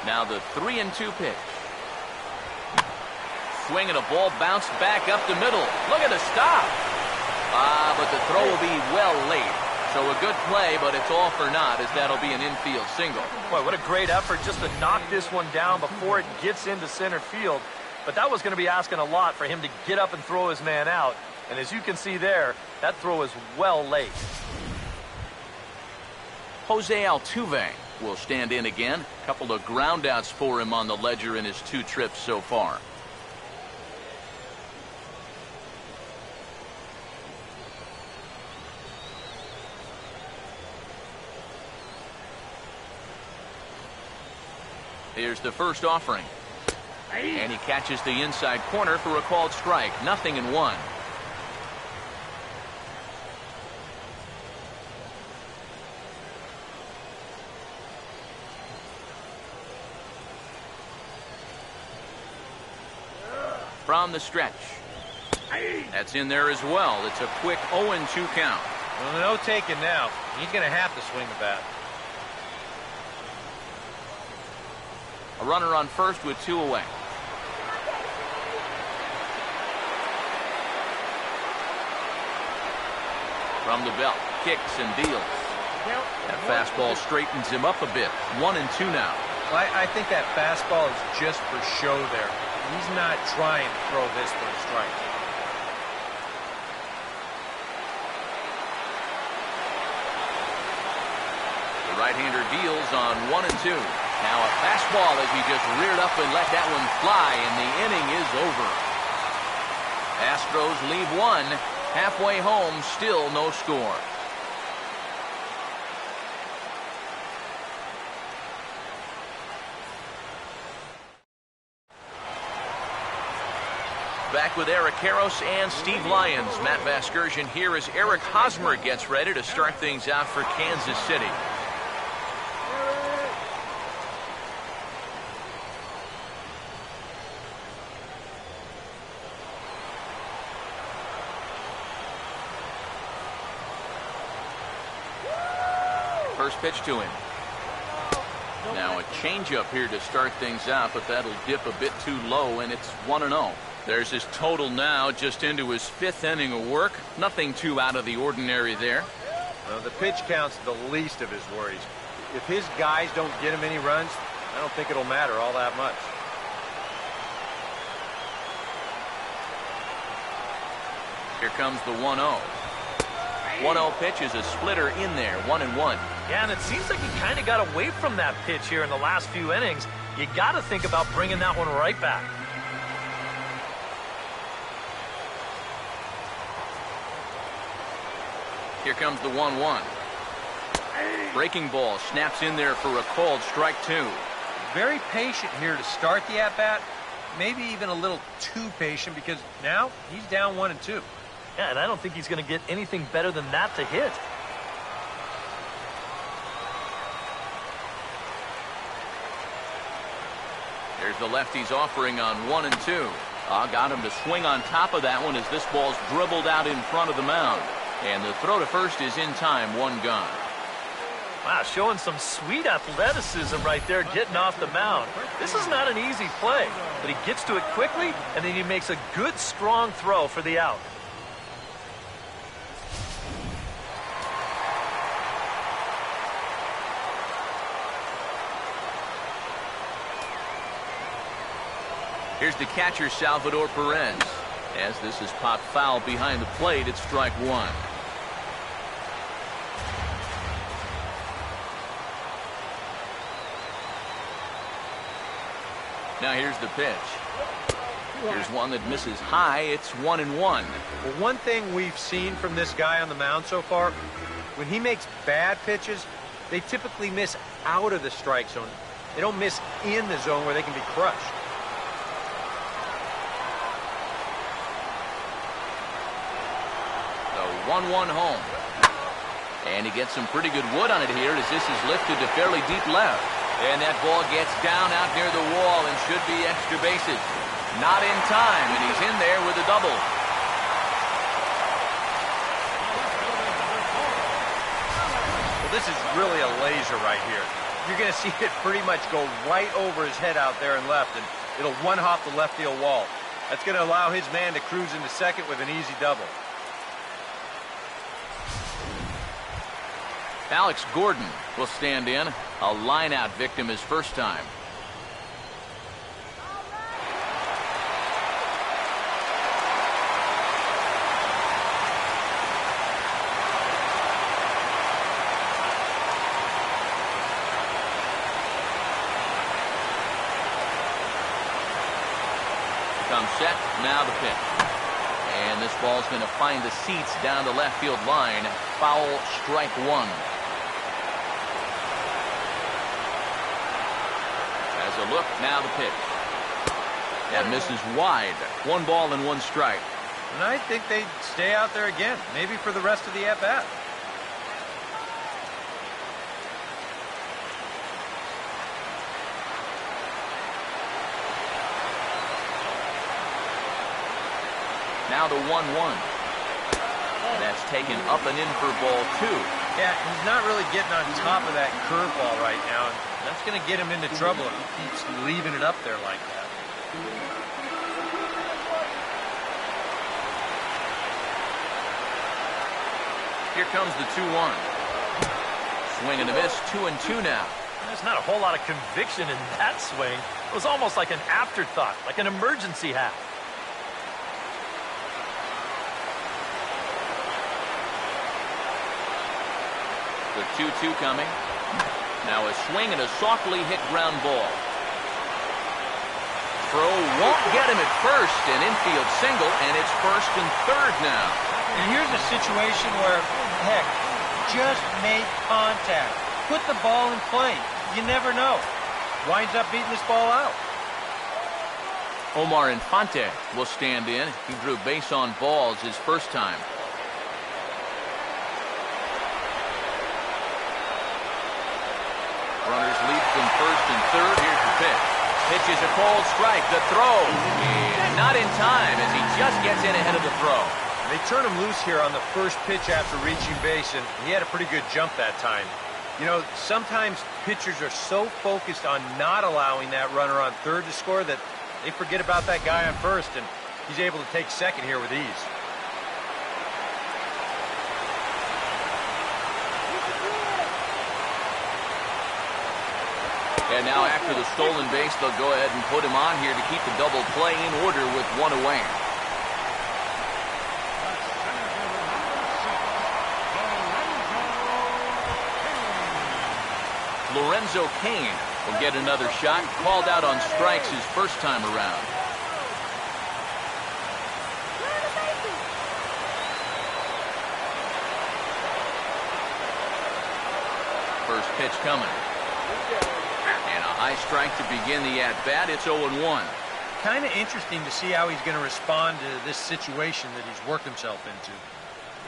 Now the 3-2 pitch. Swing, and a ball bounced back up the middle. Look at the stop. But the throw will be well late. So a good play, but it's all for naught, as that'll be an infield single. Boy, what a great effort just to knock this one down before it gets into center field. But that was going to be asking a lot for him to get up and throw his man out. And as you can see there, that throw is well late. Jose Altuve will stand in again. A couple of groundouts for him on the ledger in his 2 trips so far. Here's the first offering. And he catches the inside corner for a called strike. 0-1. From the stretch. That's in there as well. It's a quick 0-2 count. Well, no taking now. He's going to have to swing the bat. A runner on first with 2 away. From the belt, kicks and deals. That fastball straightens him up a bit. 1-2 now. Well, I think that fastball is just for show there. He's not trying to throw this for a strike. The right-hander deals on 1-2. Now a fastball as he just reared up and let that one fly, and the inning is over. Astros leave 1. Halfway home, still no score. Back with Eric Karros and Steve Lyons. Matt Vasgersian here as Eric Hosmer gets ready to start things out for Kansas City. First pitch to him. Now a changeup here to start things out, but that'll dip a bit too low, and it's 1-0. There's his total now, just into his 5th inning of work. Nothing too out of the ordinary there. The pitch count's the least of his worries. If his guys don't get him any runs, I don't think it'll matter all that much. Here comes the 1-0. 1-0 pitch is a splitter in there, 1-1. Yeah, and it seems like he kind of got away from that pitch here in the last few innings. You got to think about bringing that one right back. Here comes the 1-1. Breaking ball snaps in there for a called strike 2. Very patient here to start the at-bat. Maybe even a little too patient because now he's down 1-2. Yeah, and I don't think he's going to get anything better than that to hit. There's the lefty's offering on 1-2. Got him to swing on top of that one as this ball's dribbled out in front of the mound. And the throw to first is in time, 1 gone. Wow, showing some sweet athleticism right there, getting off the mound. This is not an easy play, but he gets to it quickly, and then he makes a good, strong throw for the out. Here's the catcher, Salvador Perez. As this is popped foul behind the plate, it's strike 1. Now here's the pitch. Here's one that misses high. It's 1-1. Well, one thing we've seen from this guy on the mound so far, when he makes bad pitches, they typically miss out of the strike zone. They don't miss in the zone where they can be crushed. The 1-1 home. And he gets some pretty good wood on it here as this is lifted to fairly deep left. And that ball gets down out near the wall and should be extra bases. Not in time, and he's in there with a double. Well, this is really a laser right here. You're going to see it pretty much go right over his head out there and left, and it'll one-hop the left field wall. That's going to allow his man to cruise into second with an easy double. Alex Gordon will stand in. A line-out victim his first time. Comes set, now the pitch. And this ball's going to find the seats down the left field line. Foul, strike 1. As The look, now the pitch. That misses wide. 1 ball and 1 strike. And I think they stay out there again, maybe for the rest of the at-bat. Now the 1-1. That's taken up and in for ball 2. Yeah, he's not really getting on top of that curveball right now. And that's going to get him into trouble if he keeps leaving it up there like that. Here comes the 2-1. Swing and a miss, 2-2 now. There's not a whole lot of conviction in that swing. It was almost like an afterthought, like an emergency half. The 2-2 coming. Now a swing and a softly hit ground ball. Throw won't get him at first. An infield single, and it's first and third now. And here's a situation where, heck, just make contact. Put the ball in play. You never know. Winds up beating this ball out. Omar Infante will stand in. He drew base on balls his first time. Runners lead from first and third. Here's the pitch. Pitch is a cold strike. The throw is not in time as he just gets in ahead of the throw. They turn him loose here on the first pitch after reaching base, and he had a pretty good jump that time. You know, sometimes pitchers are so focused on not allowing that runner on third to score that they forget about that guy on first, and he's able to take second here with ease. And now after the stolen base, they'll go ahead and put him on here to keep the double play in order with 1 away. Lorenzo Cain will get another shot. Called out on strikes his first time around. First pitch coming. And a high strike to begin the at-bat. It's 0-1. Kind of interesting to see how he's going to respond to this situation that he's worked himself into.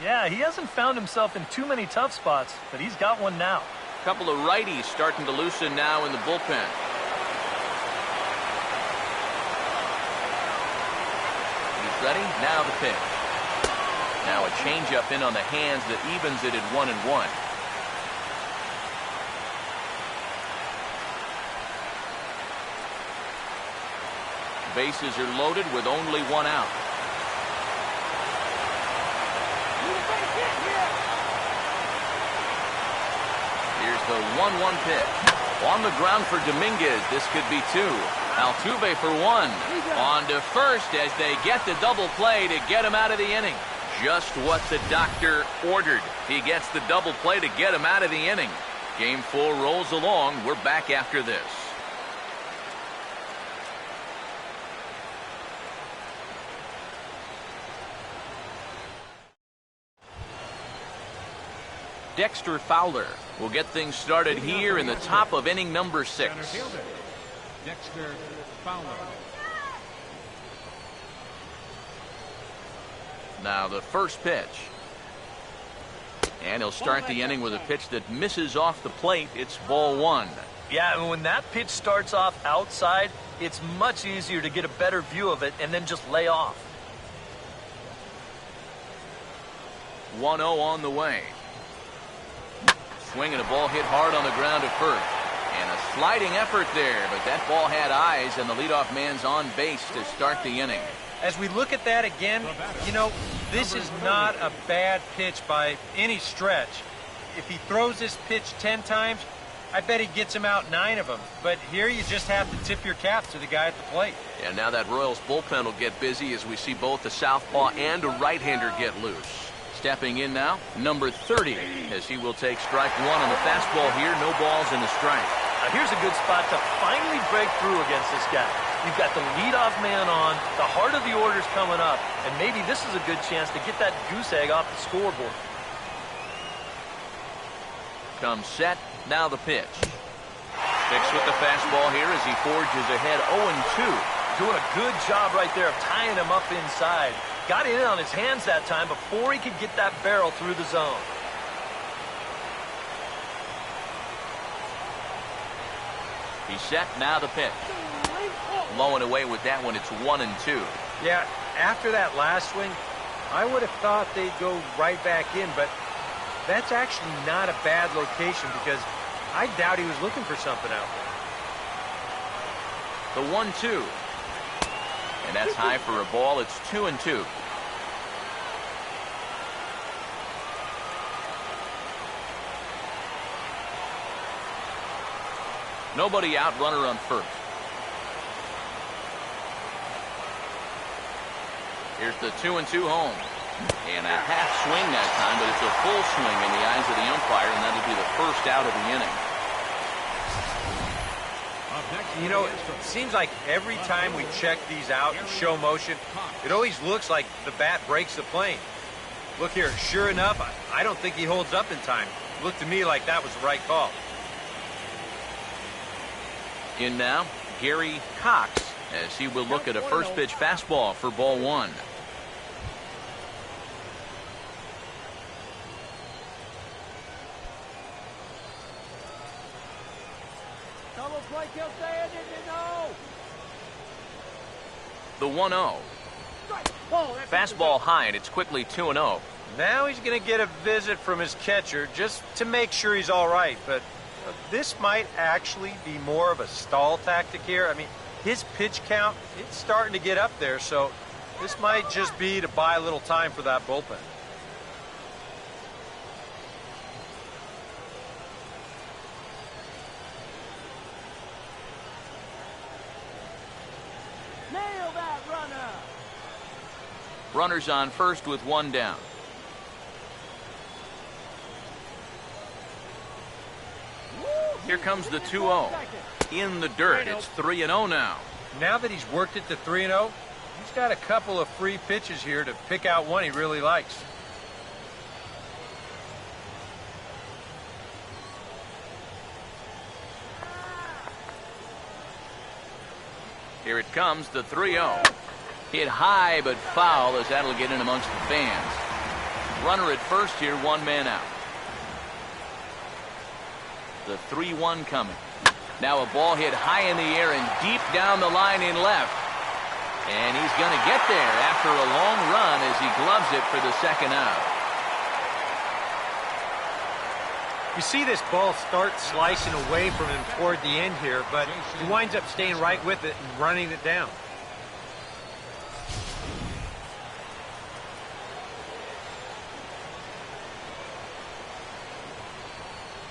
Yeah, he hasn't found himself in too many tough spots, but he's got one now. A couple of righties starting to loosen now in the bullpen. He's ready. Now the pitch. Now a changeup in on the hands that evens it at 1-1. Bases are loaded with only 1 out. Here's the 1-1 pitch. On the ground for Dominguez. This could be 2. Altuve for 1. On to first as they get the double play to get him out of the inning. Just what the doctor ordered. He gets the double play to get him out of the inning. Game 4 rolls along. We're back after this. Dexter Fowler will get things started here in the top of inning number 6. Dexter Fowler. Now the first pitch. And he'll start the inning with a pitch that misses off the plate. It's ball 1. Yeah, and when that pitch starts off outside, it's much easier to get a better view of it and then just lay off. 1-0 on the way. Swing and a ball hit hard on the ground at first. And a sliding effort there, but that ball had eyes, and the leadoff man's on base to start the inning. As we look at that again, you know, this is not a bad pitch by any stretch. If he throws this pitch 10 times, I bet he gets him out 9 of them. But here you just have to tip your cap to the guy at the plate. And now that Royals bullpen will get busy as we see both the southpaw and a right-hander get loose. Stepping in now, number 30, as he will take strike 1 on the fastball here. No balls and a strike. Now here's a good spot to finally break through against this guy. You've got the leadoff man on, the heart of the order's coming up, and maybe this is a good chance to get that goose egg off the scoreboard. Comes set, now the pitch. Picks with the fastball here as he forges ahead 0-2. Doing a good job right there of tying him up inside. Got in on his hands that time before he could get that barrel through the zone. He's set, now the pitch. Low and away with that one, it's 1-2. Yeah, after that last swing, I would have thought they'd go right back in, but that's actually not a bad location because I doubt he was looking for something out there. The 1-2. And that's high for a ball. It's 2-2. Nobody out, runner on first. Here's the 2-2 home. And a half swing that time, but it's a full swing in the eyes of the umpire, and that'll be the first out of the inning. You know, it seems like every time we check these out in show motion, it always looks like the bat breaks the plane. Look here, sure enough, I don't think he holds up in time. It looked to me like that was the right call. In now, Gary Cox, as he will look at a first pitch fastball for ball one. The 1-0. Fastball high, and it's quickly 2-0. Now he's going to get a visit from his catcher just to make sure he's all right, but this might actually be more of a stall tactic here. I mean, his pitch count, it's starting to get up there, so this might just be to buy a little time for that bullpen. Nail that runner. Runners on first with one down. Here comes the 2-0. In the dirt, it's 3-0 now. Now that he's worked it to 3-0, he's got a couple of free pitches here to pick out one he really likes. Here it comes, the 3-0. Hit high but foul, as that'll get in amongst the fans. Runner at first here, one man out. The 3-1 coming. Now a ball hit high in the air and deep down the line in left. And he's going to get there after a long run as he gloves it for the second out. You see this ball start slicing away from him toward the end here, but he winds up staying right with it and running it down.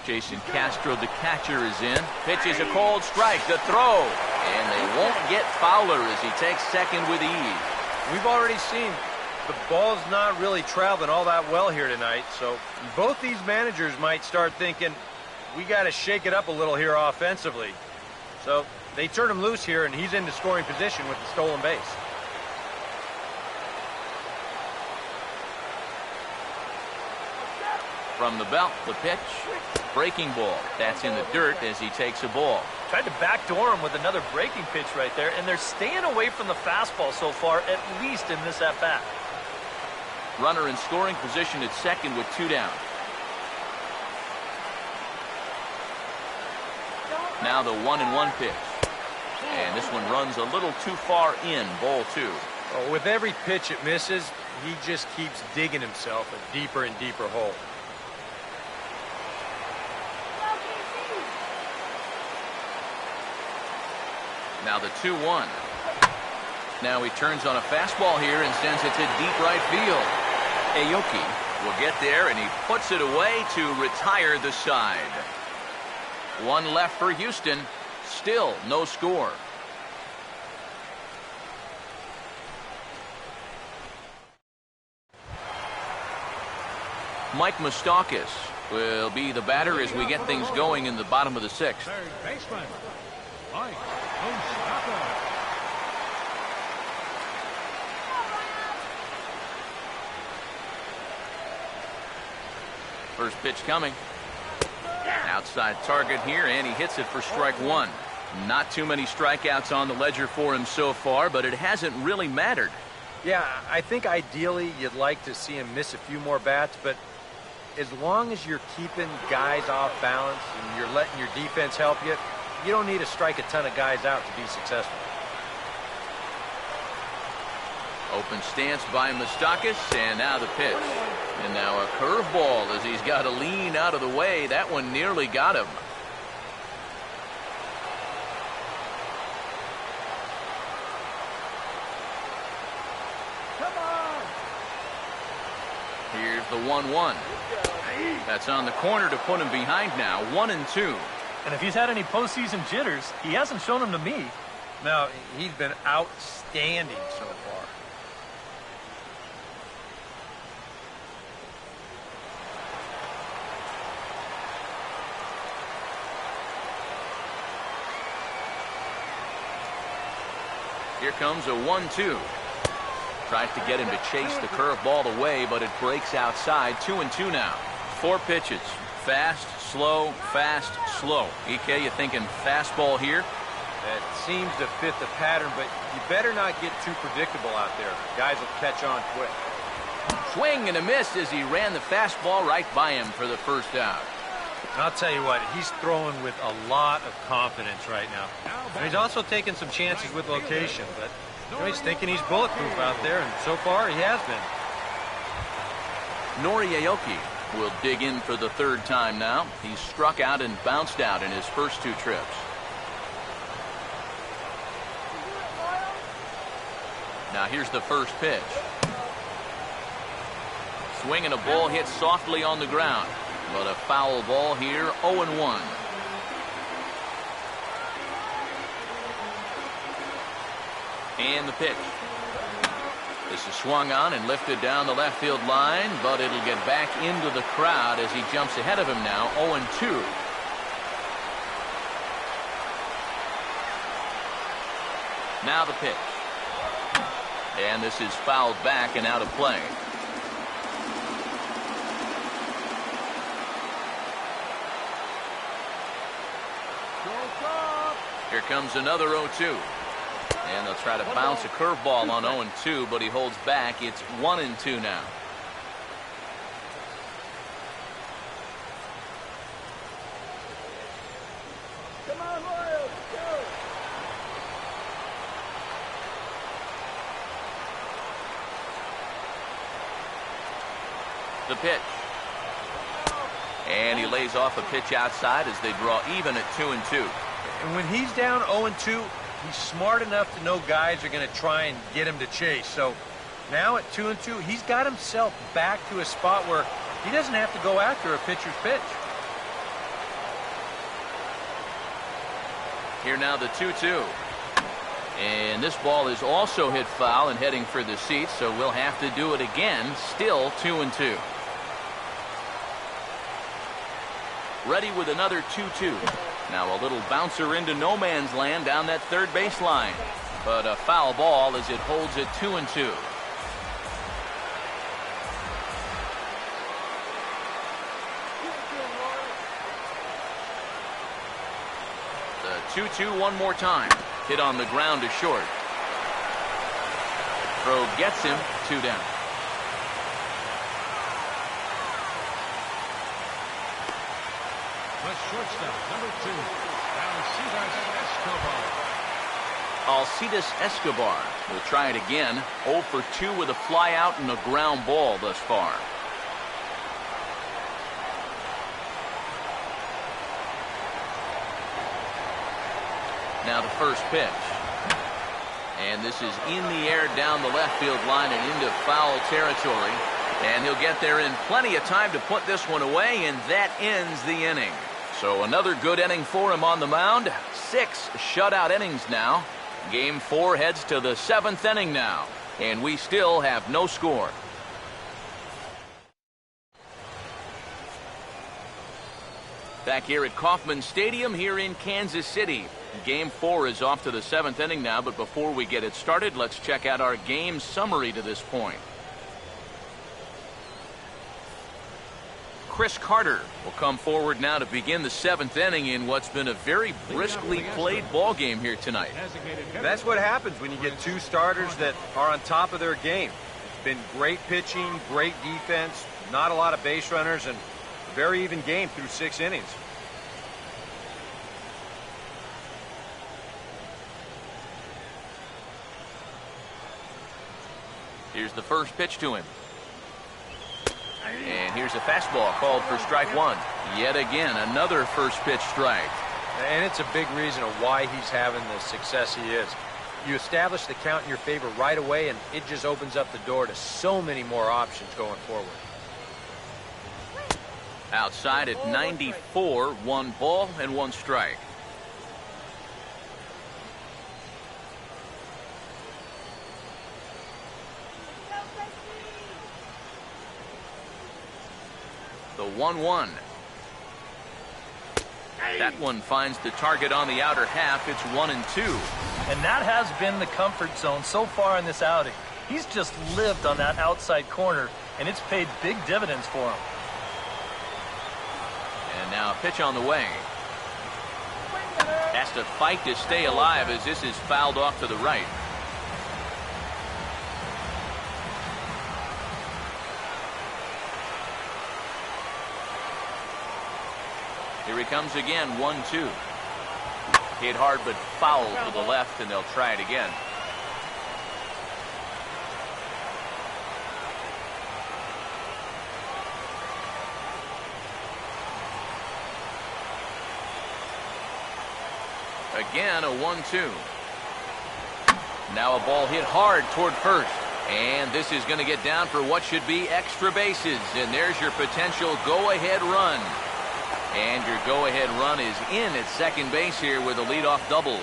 Jason Castro, the catcher, is in. Pitch is a cold strike. The throw. And they won't get Fowler as he takes second with ease. We've already seen the ball's not really traveling all that well here tonight, so both these managers might start thinking, we got to shake it up a little here offensively. So they turn him loose here, and he's into scoring position with the stolen base. From the belt, the pitch. Breaking ball. That's in the dirt as he takes a ball. Tried to backdoor him with another breaking pitch right there, and they're staying away from the fastball so far, at least in this at-bat. Runner in scoring position at second with two down. Now the 1-1 pitch. And this one runs a little too far in, ball two. Oh, with every pitch it misses, he just keeps digging himself a deeper and deeper hole. Now the 2-1. Now he turns on a fastball here and sends it to deep right field. Aoki will get there, and he puts it away to retire the side. One left for Houston. Still no score. Mike Moustakas will be the batter as we get things going in the bottom of the sixth. Third baseman, Mike Moustakas. First pitch coming. Outside target here, and he hits it for strike one. Not too many strikeouts on the ledger for him so far, but it hasn't really mattered. Yeah, I think ideally you'd like to see him miss a few more bats, but as long as you're keeping guys off balance and you're letting your defense help you, you don't need to strike a ton of guys out to be successful. Open stance by Moustakas, and now the pitch. And now a curveball as he's got to lean out of the way. That one nearly got him. Come on. Here's the 1-1. That's on the corner to put him behind now. 1-2. And if he's had any postseason jitters, he hasn't shown them to me. No, he's been outstanding so far. Here comes a 1-2. Tries to get him to chase the curveball away, but it breaks outside. 2-2 now. 4 pitches. Fast, slow, fast, slow. EK, you thinking fastball here? That seems to fit the pattern, but you better not get too predictable out there. Guys will catch on quick. Swing and a miss as he ran the fastball right by him for the first out. And I'll tell you what, he's throwing with a lot of confidence right now. And he's also taking some chances with location, but he's thinking he's bulletproof out there, and so far he has been. Nori Aoki will dig in for the 3rd time now. He's struck out and bounced out in his first 2 trips. Now here's the first pitch. Swing and a ball hit softly on the ground. But a foul ball here, 0-1. And the pitch. This is swung on and lifted down the left field line, but it'll get back into the crowd as he jumps ahead of him now, 0-2. Now the pitch. And this is fouled back and out of play. Here comes another 0-2. And they'll try to bounce a curveball on 0-2, but he holds back. It's 1-2 now. Come on, Royals. Go. The pitch. And he lays off a pitch outside as they draw even at 2-2. And when he's down 0-2, he's smart enough to know guys are going to try and get him to chase. So now at 2-2, he's got himself back to a spot where he doesn't have to go after a pitcher's pitch. Here now the 2-2. And this ball is also hit foul and heading for the seats, so we'll have to do it again. Still 2-2. Ready with another 2-2. Now a little bouncer into no man's land down that 3rd base line. But a foul ball as it holds it 2-2. The 2-2 one more time. Hit on the ground to short. Throw gets him, 2 down. The shortstop, number 2, Alcides Escobar will try it again. 0 for 2 with a fly out and a ground ball thus far. Now the first pitch. And this is in the air down the left field line and into foul territory. And he'll get there in plenty of time to put this one away, and that ends the inning. So another good inning for him on the mound. 6 shutout innings now. Game 4 heads to the 7th inning now. And we still have no score. Back here at Kauffman Stadium here in Kansas City. Game 4 is off to the 7th inning now, but before we get it started, let's check out our game summary to this point. Chris Carter will come forward now to begin the 7th inning in what's been a very briskly played ball game here tonight. That's what happens when you get two starters that are on top of their game. It's been great pitching, great defense, not a lot of base runners, and a very even game through 6 innings. Here's the first pitch to him. And here's a fastball called for strike 1. Yet again, another first pitch strike. And it's a big reason of why he's having the success he is. You establish the count in your favor right away, and it just opens up the door to so many more options going forward. Outside at 94, 1 ball and 1 strike. The 1-1. That one finds the target on the outer half. It's 1-2. And that has been the comfort zone so far in this outing. He's just lived on that outside corner, and it's paid big dividends for him. And now a pitch on the way. Has to fight to stay alive as this is fouled off to the right. Here he comes again, 1-2. Hit hard but foul to the left, and they'll try it again. Again, a 1-2. Now a ball hit hard toward first. And this is going to get down for what should be extra bases. And there's your potential go-ahead run. And your go-ahead run is in at second base here with a leadoff double.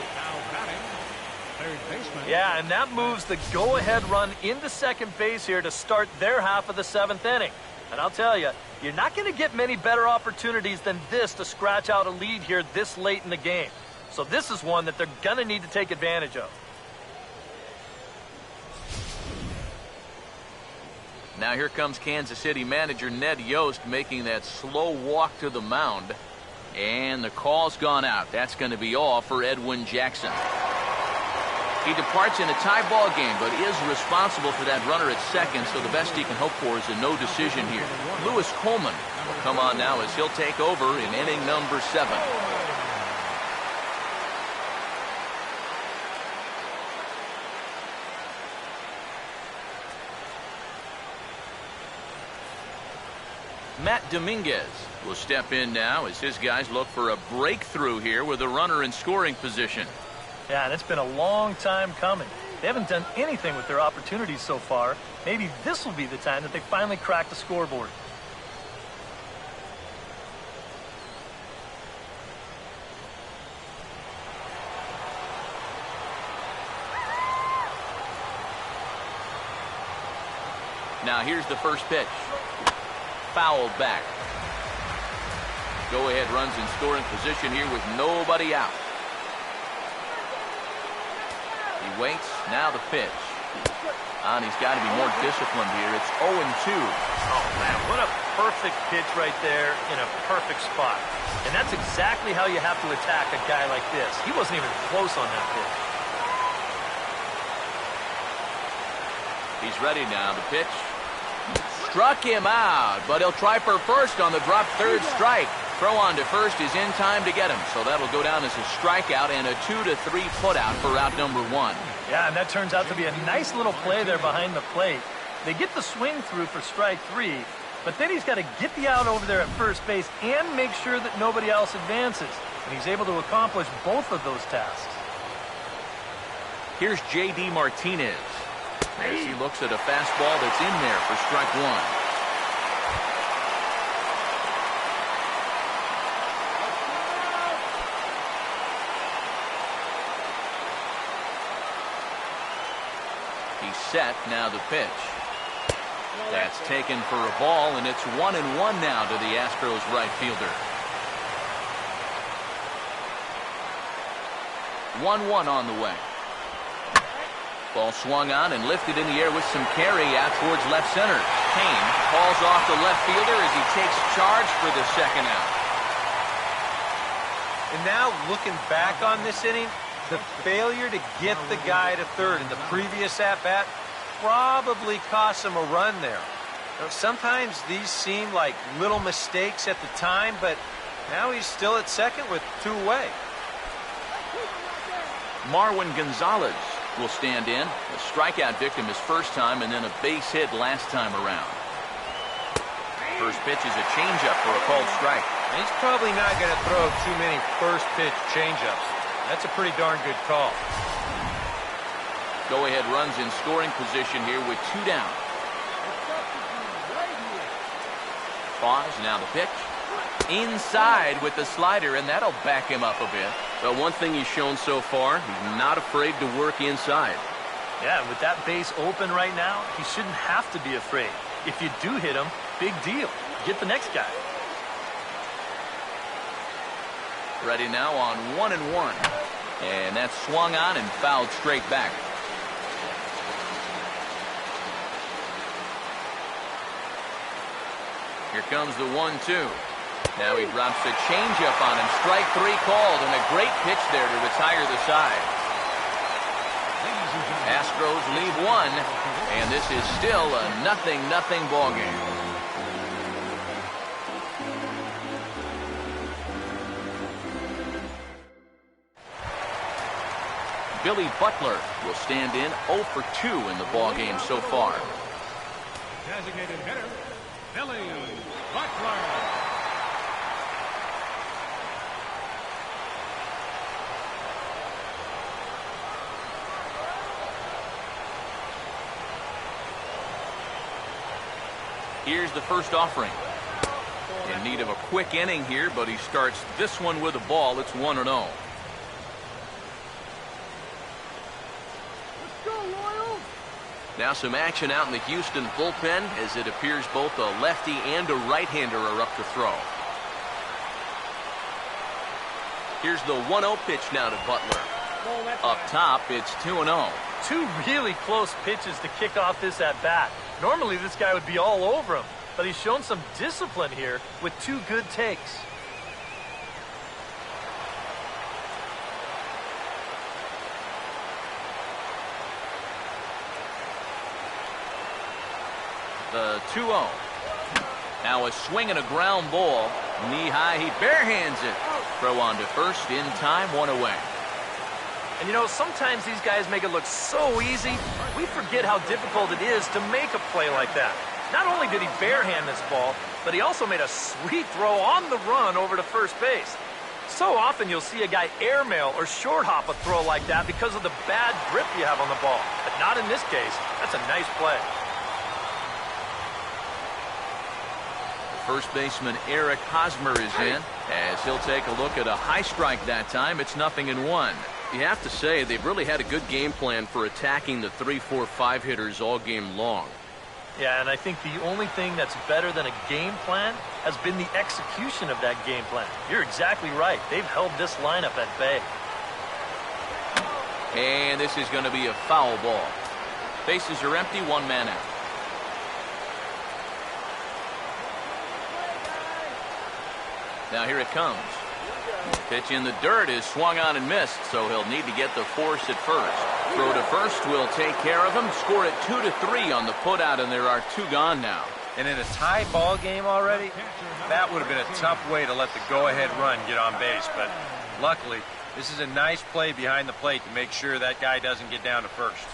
Yeah, and that moves the go-ahead run into second base here to start their half of the 7th inning. And I'll tell you, you're not going to get many better opportunities than this to scratch out a lead here this late in the game. So this is one that they're going to need to take advantage of. Now here comes Kansas City manager Ned Yost making that slow walk to the mound. And the call's gone out. That's going to be all for Edwin Jackson. He departs in a tie ball game, but is responsible for that runner at second, so the best he can hope for is a no decision here. Lewis Coleman will come on now as he'll take over in inning number 7. Matt Dominguez will step in now as his guys look for a breakthrough here with a runner in scoring position. Yeah, and it's been a long time coming. They haven't done anything with their opportunities so far. Maybe this will be the time that they finally crack the scoreboard. Now here's the first pitch. Fouled back. Go-ahead runs in scoring position here with nobody out. He waits. Now the pitch. And he's got to be more disciplined here. It's 0-2. Oh, man, what a perfect pitch right there in a perfect spot. And that's exactly how you have to attack a guy like this. He wasn't even close on that pitch. He's ready now. The pitch. Struck him out, but he'll try for first on the drop third strike. Throw on to first is in time to get him, so that'll go down as a strikeout and a 2-3 putout for out number 1. Yeah, and that turns out to be a nice little play there behind the plate. They get the swing through for strike 3, but then he's got to get the out over there at first base and make sure that nobody else advances. And he's able to accomplish both of those tasks. Here's J.D. Martinez as he looks at a fastball that's in there for strike 1. He's set. Now the pitch. That's taken for a ball, and it's 1-1 now to the Astros right fielder. 1-1 on the way. Ball swung on and lifted in the air with some carry out towards left center. Kane calls off the left fielder as he takes charge for the second out. And now looking back on this inning, the failure to get the guy to third in the previous at-bat probably cost him a run there. Now, sometimes these seem like little mistakes at the time, but now he's still at second with 2 away. Marwin Gonzalez will stand in. A strikeout victim his first time and then a base hit last time around. First pitch is a changeup for a called strike. And he's probably not going to throw too many first pitch changeups. That's a pretty darn good call. Go-ahead runs in scoring position here with 2 down. Pause, now the pitch. Inside with the slider, and that'll back him up a bit. Well, one thing he's shown so far, he's not afraid to work inside. Yeah, with that base open right now, he shouldn't have to be afraid. If you do hit him, big deal. Get the next guy. Ready now on 1-1. And that's swung on and fouled straight back. Here comes the 1-2. Now he drops a changeup on him. Strike 3 called, and a great pitch there to retire the side. Astros leave 1, and this is still a 0-0 ball game. Billy Butler will stand in 0 for 2 in the ball game so far. Designated hitter, Billy Butler. Here's the first offering. In need of a quick inning here, but he starts this one with a ball. It's 1-0. Now some action out in the Houston bullpen as it appears both a lefty and a right-hander are up to throw. Here's the 1-0 pitch now to Butler. Up top, it's 2-0. 2 really close pitches to kick off this at-bat. Normally this guy would be all over him, but he's shown some discipline here with 2 good takes. The 2-0. Now a swing and a ground ball. Knee high, he barehands it. Throw on to first, in time, 1 away. And you know, sometimes these guys make it look so easy, we forget how difficult it is to make a play like that. Not only did he barehand this ball, but he also made a sweet throw on the run over to first base. So often you'll see a guy airmail or short hop a throw like that because of the bad grip you have on the ball. But not in this case. That's a nice play. First baseman Eric Hosmer is in as he'll take a look at a high strike that time. It's 0-1. You have to say they've really had a good game plan for attacking the 3, 4, 5 hitters all game long. Yeah, and I think the only thing that's better than a game plan has been the execution of that game plan. You're exactly right. They've held this lineup at bay. And this is going to be a foul ball. Bases are empty, 1 man out. Now here it comes. Pitch in the dirt is swung on and missed, so he'll need to get the force at first. Throw to first will take care of him. Score it 2-3 on the putout, and there are 2 gone now. And in a tie ball game already, that would have been a tough way to let the go-ahead run get on base. But luckily, this is a nice play behind the plate to make sure that guy doesn't get down to first.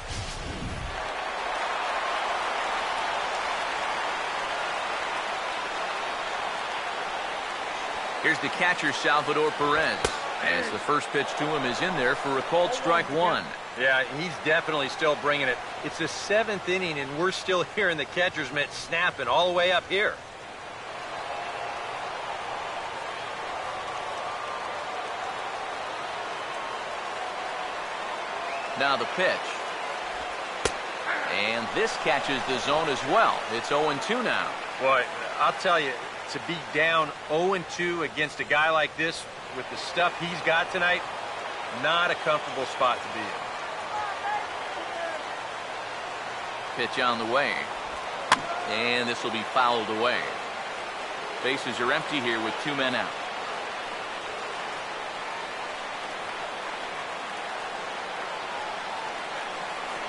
Here's the catcher, Salvador Perez, as the first pitch to him is in there for a called strike 1. Yeah, he's definitely still bringing it. It's the 7th inning, and we're still hearing the catcher's mitt snapping all the way up here. Now the pitch. And this catches the zone as well. It's 0-2 now. Boy, I'll tell you, to be down 0-2 against a guy like this with the stuff he's got tonight, not a comfortable spot to be in. Pitch on the way. And this will be fouled away. Bases are empty here with 2 men out.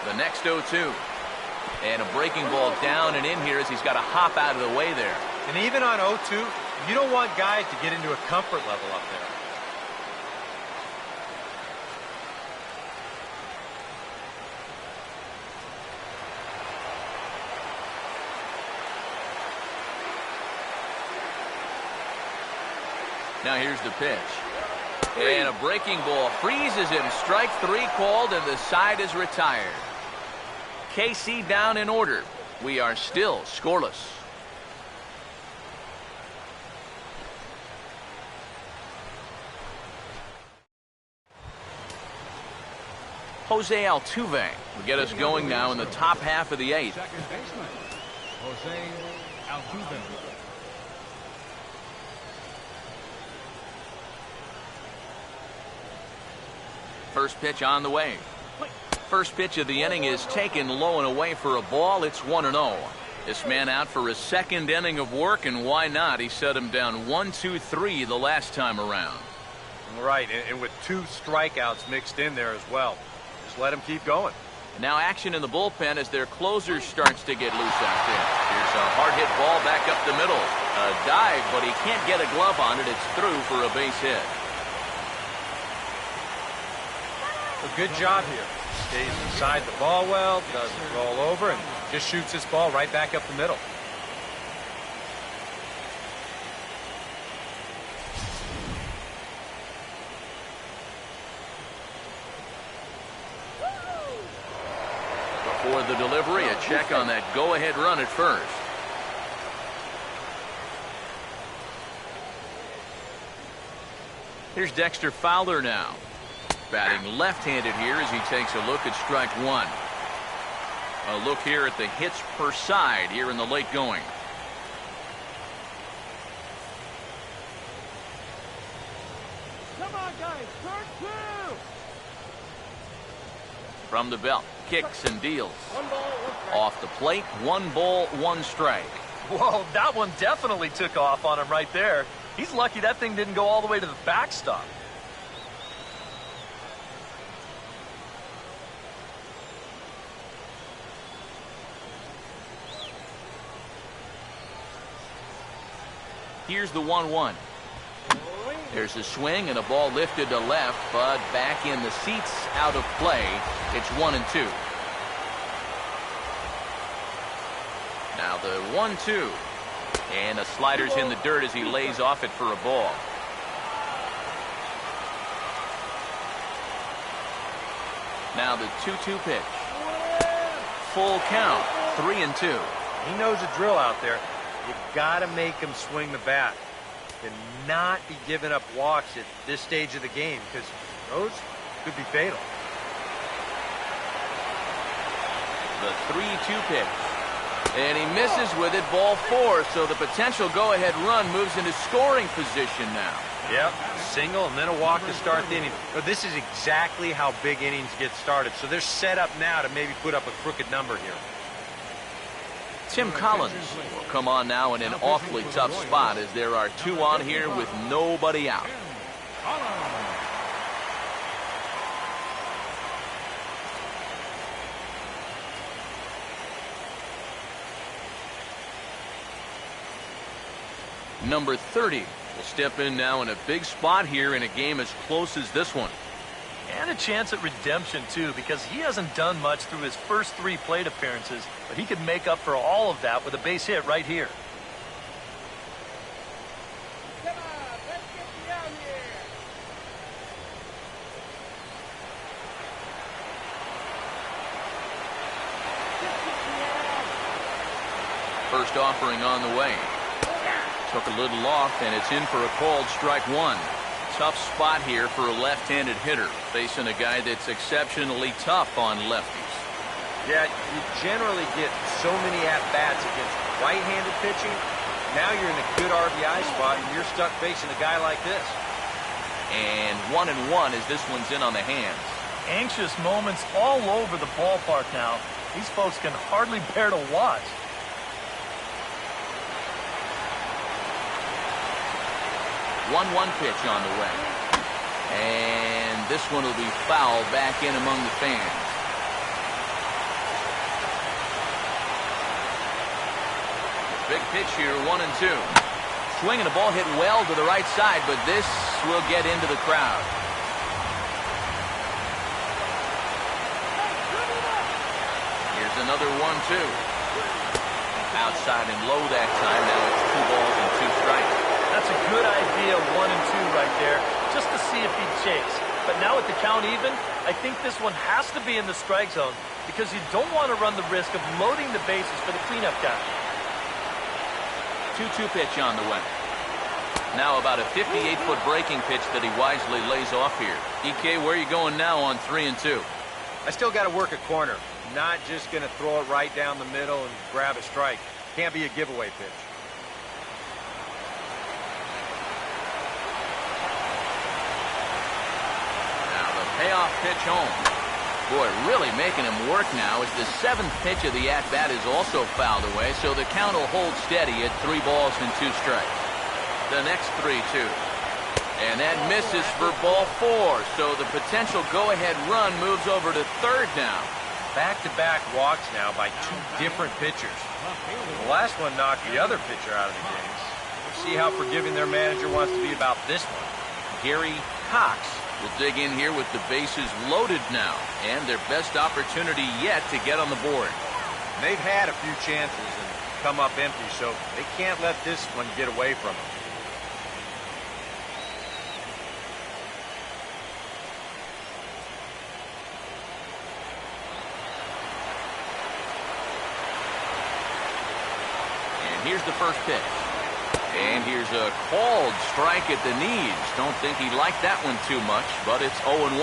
The next 0-2. And a breaking ball down and in here as he's got to hop out of the way there. And even on 0-2, you don't want guys to get into a comfort level up there. Now here's the pitch. And a breaking ball freezes him. Strike 3 called and the side is retired. KC down in order. We are still scoreless. Jose Altuve will get us going now in the top half of the 8th. Second baseman, Jose Altuve. First pitch on the way. First pitch of the inning is taken low and away for a ball. It's 1-0. This man out for his second inning of work, and why not? He set him down 1-2-3 the last time around. Right, and with 2 strikeouts mixed in there as well. Just let him keep going. Now action in the bullpen as their closer starts to get loose out there. Here's a hard hit ball back up the middle. A dive, but he can't get a glove on it. It's through for a base hit. A good job here. Stays inside the ball well, doesn't roll over, and just shoots this ball right back up the middle. Before the delivery, a check on that go-ahead run at first. Here's Dexter Fowler now. Batting left-handed here as he takes a look at strike 1. A look here at the hits per side here in the late going. Come on, guys. Turn 2. From the belt, kicks and deals. 1 ball, 1 strike. Off the plate, 1 ball, 1 strike. Whoa, that one definitely took off on him right there. He's lucky that thing didn't go all the way to the backstop. Here's the 1-1. There's a swing and a ball lifted to left, but back in the seats, out of play. It's 1-2. Now the 1-2. And a slider's in the dirt as he lays off it for a ball. Now the 2-2 pitch. Full count, 3-2. He knows the drill out there. You got to make him swing the bat. And not be giving up walks at this stage of the game, because those could be fatal. The 3-2 pitch. And he misses with it, ball 4. So the potential go-ahead run moves into scoring position now. Yep, single and then a walk to start the inning. But this is exactly how big innings get started. So they're set up now to maybe put up a crooked number here. Tim Collins will come on now in an awfully tough spot as there are 2 on here with nobody out. Number 30 will step in now in a big spot here in a game as close as this one. And a chance at redemption, too, because he hasn't done much through his first 3 plate appearances, but he could make up for all of that with a base hit right here. Come on, let's get down here. First offering on the way. Took a little off, and it's in for a called strike 1. Tough spot here for a left-handed hitter, facing a guy that's exceptionally tough on lefties. Yeah, you generally get so many at-bats against right-handed pitching. Now you're in a good RBI spot, and you're stuck facing a guy like this. And 1-1 as this one's in on the hands. Anxious moments all over the ballpark now. These folks can hardly bear to watch. 1-1 pitch on the way. And this one will be fouled back in among the fans. Big pitch here, 1-2. Swinging the ball hit well to the right side, but this will get into the crowd. Here's another 1-2. Outside and low that time. Now it's 2 balls and 2 strikes. That's a good idea, 1 and 2 right there, just to see if he'd chase. But now with the count even, I think this one has to be in the strike zone because you don't want to run the risk of loading the bases for the cleanup guy. 2-2 pitch on the way. Now about a 58-foot breaking pitch that he wisely lays off here. EK, where are you going now on 3-2? I still got to work a corner. Not just going to throw it right down the middle and grab a strike. Can't be a giveaway pitch. Now the payoff pitch home. Boy, really making him work now as the 7th pitch of the at-bat is also fouled away, so the count will hold steady at 3 balls and 2 strikes. The next 3-2. And that misses for ball 4, so the potential go-ahead run moves over to third now. Back-to-back walks now by 2 different pitchers. The last one knocked the other pitcher out of the game. We'll see how forgiving their manager wants to be about this one. Gary Cox will dig in here with the bases loaded now, and their best opportunity yet to get on the board. They've had a few chances and come up empty, so they can't let this one get away from them. Here's the first pitch. And here's a called strike at the knees. Don't think he liked that one too much, but it's 0-1.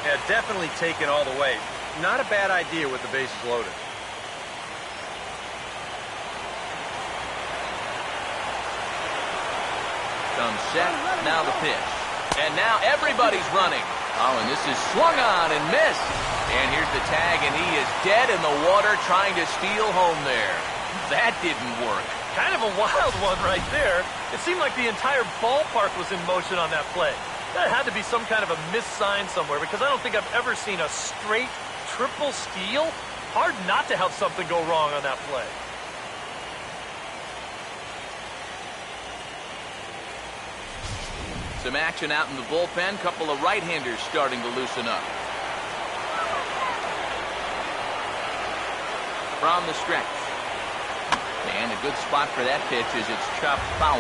Yeah, definitely taken all the way. Not a bad idea with the bases loaded. Comes set, now the pitch. And now everybody's running. Oh, and this is swung on and missed. And here's the tag, and he is dead in the water trying to steal home there. That didn't work. Kind of a wild one right there. It seemed like the entire ballpark was in motion on that play. That had to be some kind of a missed sign somewhere because I don't think I've ever seen a straight triple steal. Hard not to have something go wrong on that play. Some action out in the bullpen. Couple of right-handers starting to loosen up. From the stretch. And a good spot for that pitch is it's chopped foul.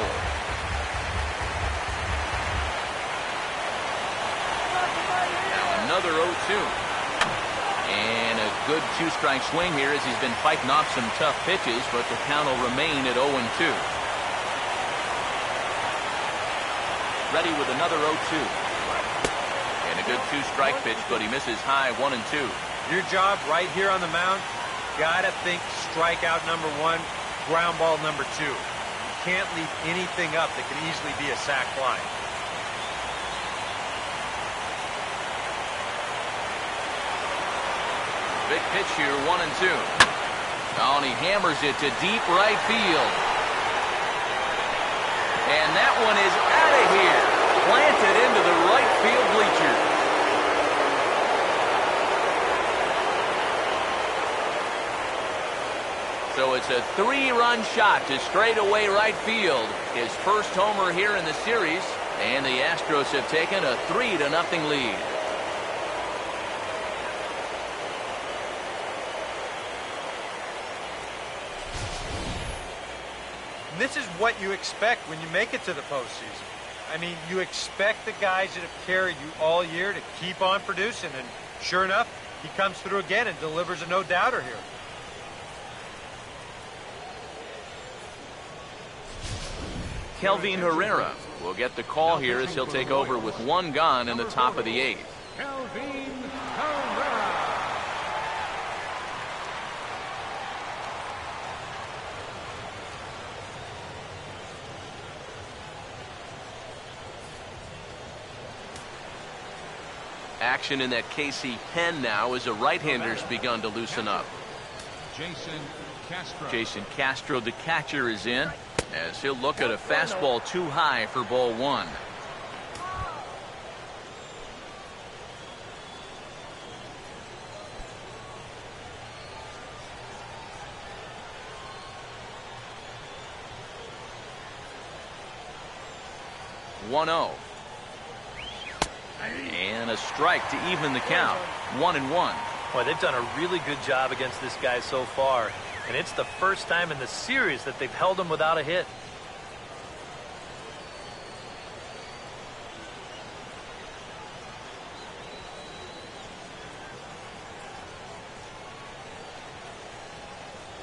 Now another 0-2. And a good 2-strike swing here as he's been fighting off some tough pitches, but the count will remain at 0-2. Ready with another 0-2. And a good 2-strike pitch, but he misses high 1-2. Your job right here on the mound, gotta think strikeout number 1. Ground ball number 2. You can't leave anything up that could easily be a sac fly. Big pitch here, 1-2. Oh, and he hammers it to deep right field. And that one is out of here. Planted into the right field bleachers. So it's a 3-run shot to straightaway right field. His first homer here in the series. And the Astros have taken a 3-0 lead. This is what you expect when you make it to the postseason. I mean, you expect the guys that have carried you all year to keep on producing. And sure enough, he comes through again and delivers a no-doubter here. Kelvin Herrera will get the call here as he'll take over with 1 gone in the top of the 8th. Kelvin Herrera. Action in that KC pen now as a right-hander's begun to loosen up. Jason Castro. Jason Castro, the catcher, is in. as he'll look at a fastball too high for ball one. One 0. And a strike to even the count. 1-1. Boy, they've done a really good job against this guy so far. And it's the first time in the series that they've held him without a hit.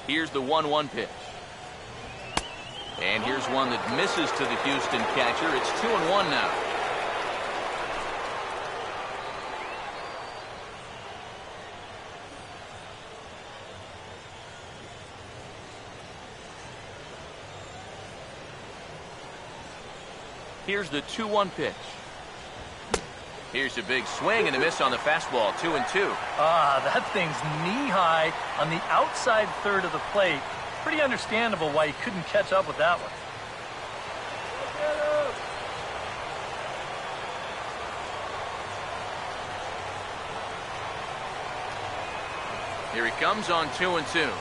Here's the 1-1 pitch. And here's one that misses to the Houston catcher. It's 2-1 now. Here's the 2-1 pitch. Here's a big swing and a miss on the fastball. 2-2. Ah, that thing's knee-high on the outside third of the plate. Pretty understandable why he couldn't catch up with that one. Here he comes on 2-2.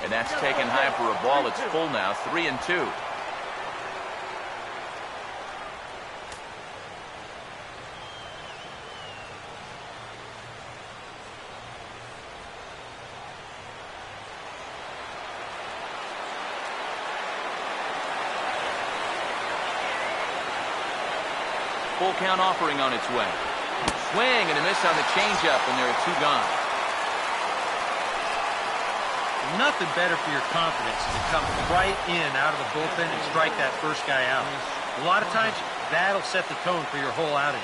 And that's taken high for a ball. It's full now. 3-2. Full count offering on its way. Swing and a miss on the changeup, and there are two gone. Nothing better for your confidence than to come right in out of the bullpen and strike that first guy out. A lot of times, that'll set the tone for your whole outing.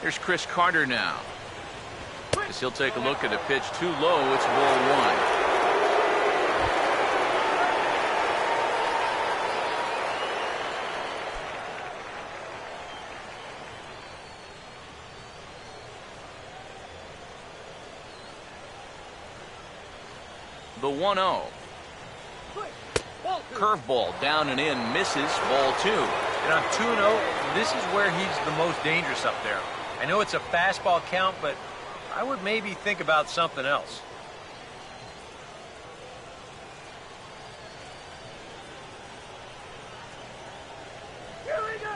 Here's Chris Carter now. As he'll take a look at a pitch too low. It's ball one. The 1-0. Curveball down and in, misses. Ball two. And on 2-0, this is where he's the most dangerous up there. I know it's a fastball count, but I would maybe think about something else. Here we go!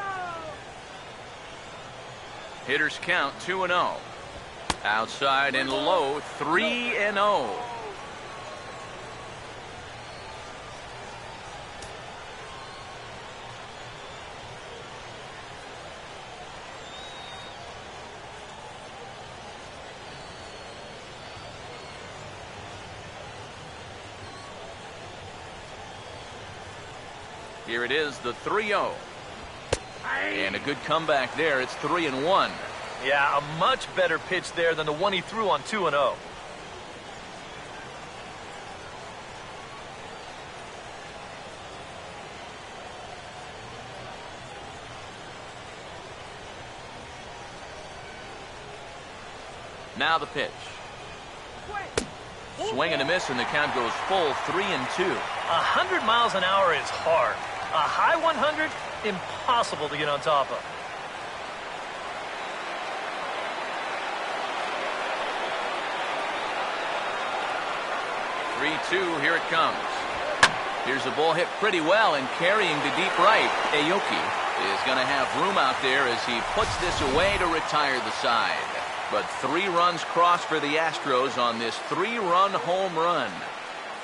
Hitters count 2-0. Outside and low, 3-0. Here it is, the 3-0. And a good comeback there. It's 3-1. Yeah, a much better pitch there than the one he threw on 2-0. Now the pitch. Swing and a miss, and the count goes full. 3-2. 100 miles an hour is hard. A high 100, impossible to get on top of. Here it comes. Here's the ball hit pretty well and carrying to deep right. Aoki is going to have room out there as he puts this away to retire the side. But 3 runs crossed for the Astros on this 3-run home run.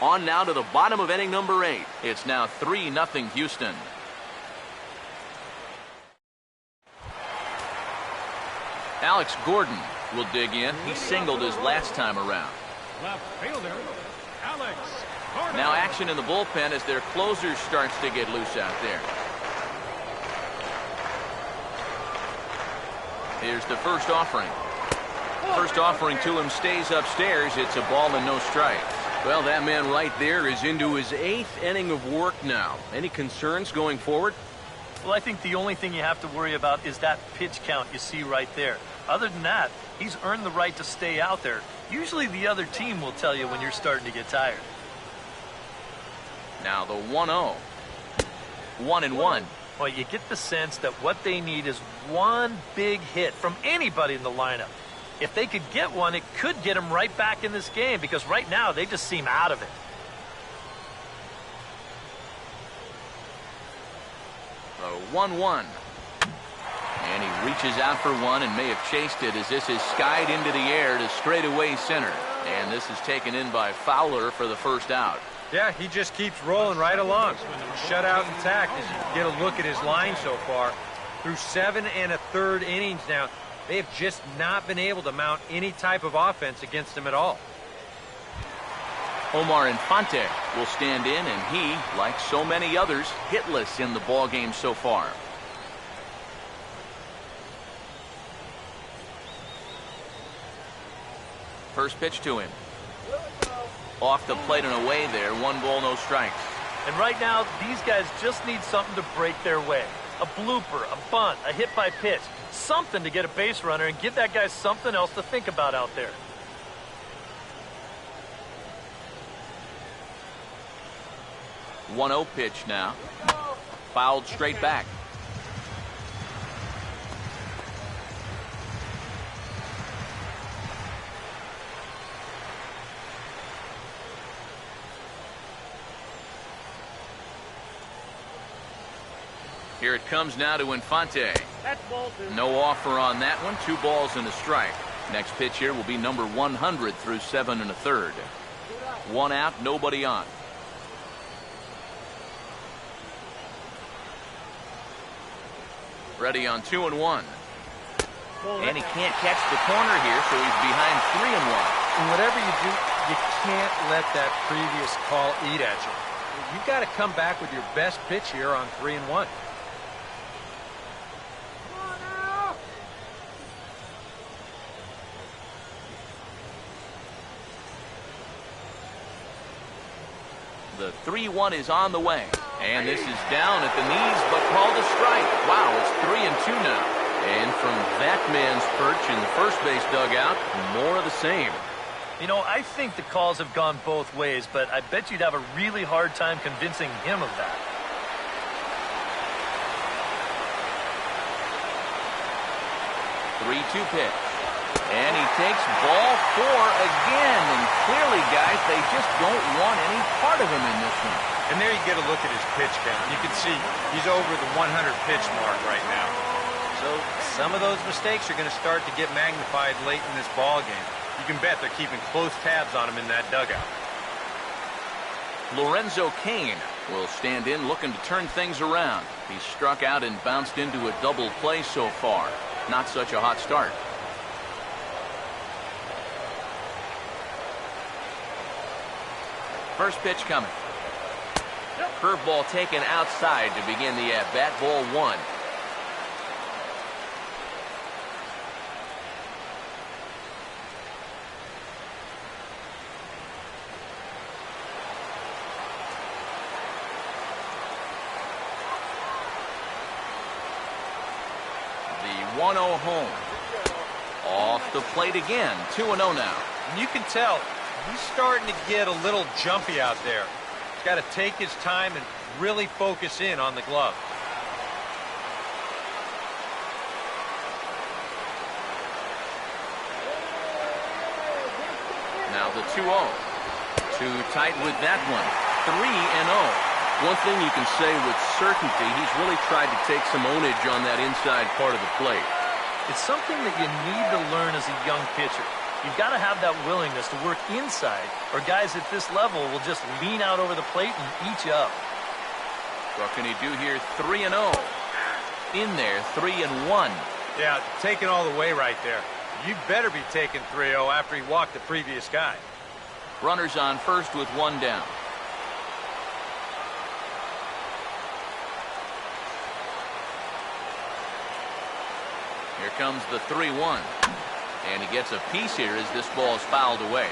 On now to the bottom of inning number 8. It's now 3-0 Houston. Alex Gordon will dig in. He singled his last time around. Left fielder, Alex Gordon. Now action in the bullpen as their closer starts to get loose out there. Here's the first offering. First offering to him stays upstairs. It's a ball and no strike. Well, that man right there is into his 8th inning of work now. Any concerns going forward? Well, I think the only thing you have to worry about is that pitch count you see right there. Other than that, he's earned the right to stay out there. Usually the other team will tell you when you're starting to get tired. Now the 1-0. 1-1. Well, you get the sense that what they need is one big hit from anybody in the lineup. If they could get one, it could get them right back in this game because right now they just seem out of it. The 1-1. And he reaches out for one and may have chased it as this is skied into the air to straightaway center. And this is taken in by Fowler for the first out. Yeah, he just keeps rolling right along. Shutout intact as you get a look at his line so far. Through 7 1/3 innings now, they have just not been able to mount any type of offense against him at all. Omar Infante will stand in, and he, like so many others, hitless in the ballgame so far. First pitch to him. Off the plate and away there. 1 ball, no strikes. And right now, these guys just need something to break their way. A blooper, a bunt, a hit by pitch. Something to get a base runner and give that guy something else to think about out there. The 1-0 pitch now. Fouled straight back. Here it comes now to Infante. No offer on that one. 2 balls and a strike. Next pitch here will be number 100 through 7 1/3. 1 out, nobody on. Ready on 2-1. And he can't catch the corner here, so he's behind 3-1. And whatever you do, you can't let that previous call eat at you. You've got to come back with your best pitch here on 3-1. The 3-1 is on the way. And this is down at the knees, but called a strike. Wow, it's 3-2 now. And from that man's perch in the first base dugout, more of the same. You know, I think the calls have gone both ways, but I bet you'd have a really hard time convincing him of that. Three-two pitch. And he takes ball 4 again. And clearly, guys, they just don't want any part of him in this one. And there you get a look at his pitch count. You can see he's over the 100 pitch mark right now. So some of those mistakes are going to start to get magnified late in this ball game. You can bet they're keeping close tabs on him in that dugout. Lorenzo Cain will stand in looking to turn things around. He struck out and bounced into a double play so far. Not such a hot start. First pitch coming. Curveball taken outside to begin the at-bat. Ball 1. The 1-0 home. Off the plate again. 2-0 now. And you can tell he's starting to get a little jumpy out there. He's got to take his time and really focus in on the glove. Now the 2-0. Too tight with that one. 3-0. One thing you can say with certainty, he's really tried to take some ownage on that inside part of the plate. It's something that you need to learn as a young pitcher. You've got to have that willingness to work inside, or guys at this level will just lean out over the plate and eat you up. What can he do here? 3-0. In there, 3-1. Yeah, taking all the way right there. You better be taking 3-0 after he walked the previous guy. Runners on first with 1 down. Here comes the 3-1. And he gets a piece here as this ball is fouled away.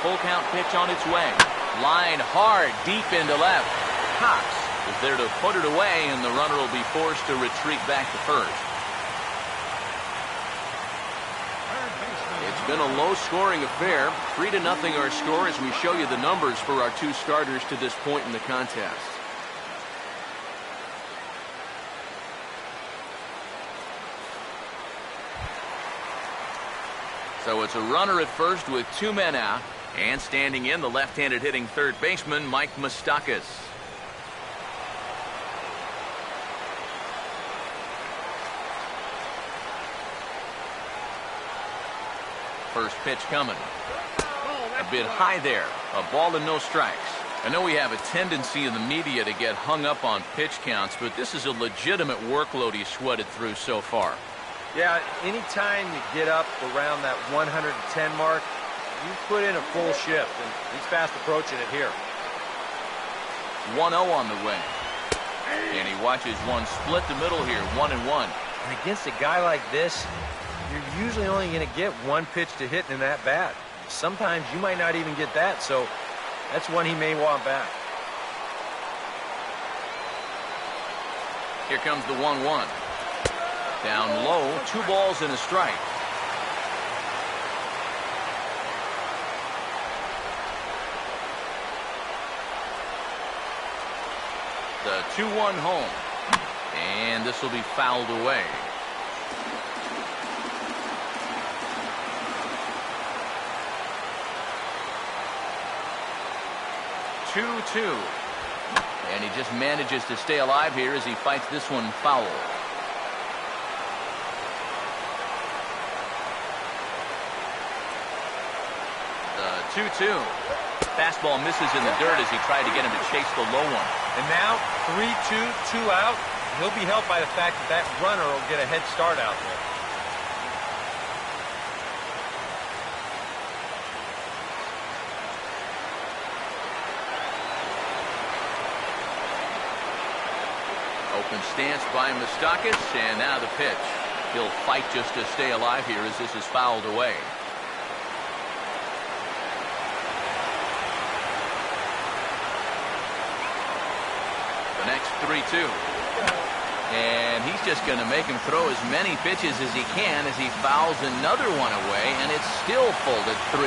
full count pitch on its way. Line hard, deep into left. Cox is there to put it away, and the runner will be forced to retreat back to first. It's been a low-scoring affair. 3-0 our score as we show you the numbers for our two starters to this point in the contest. So it's a runner at first with 2 men out. And standing in, the left-handed hitting third baseman, Mike Moustakas. First pitch coming. A bit high there. A ball and no strikes. I know we have a tendency in the media to get hung up on pitch counts, but this is a legitimate workload he's sweated through so far. Yeah, anytime you get up around that 110 mark, you put in a full shift, and he's fast approaching it here. 1-0 on the way. And he watches one split the middle here, 1-1. And against a guy like this, you're usually only going to get one pitch to hit in that bat. Sometimes you might not even get that, so that's one he may want back. Here comes the 1-1. Down low, 2 balls and a strike. The 2-1 home. And this will be fouled away. And he just manages to stay alive here as he fights this one foul. The 2-2. Fastball misses in the dirt as he tried to get him to chase the low one. And now 3-2, 2 out. He'll be helped by the fact that that runner will get a head start out there. Open stance by Moustakas, and now the pitch. He'll fight just to stay alive here as this is fouled away. The next 3-2. And he's just going to make him throw as many pitches as he can as he fouls another one away, and it's still full at 3-2.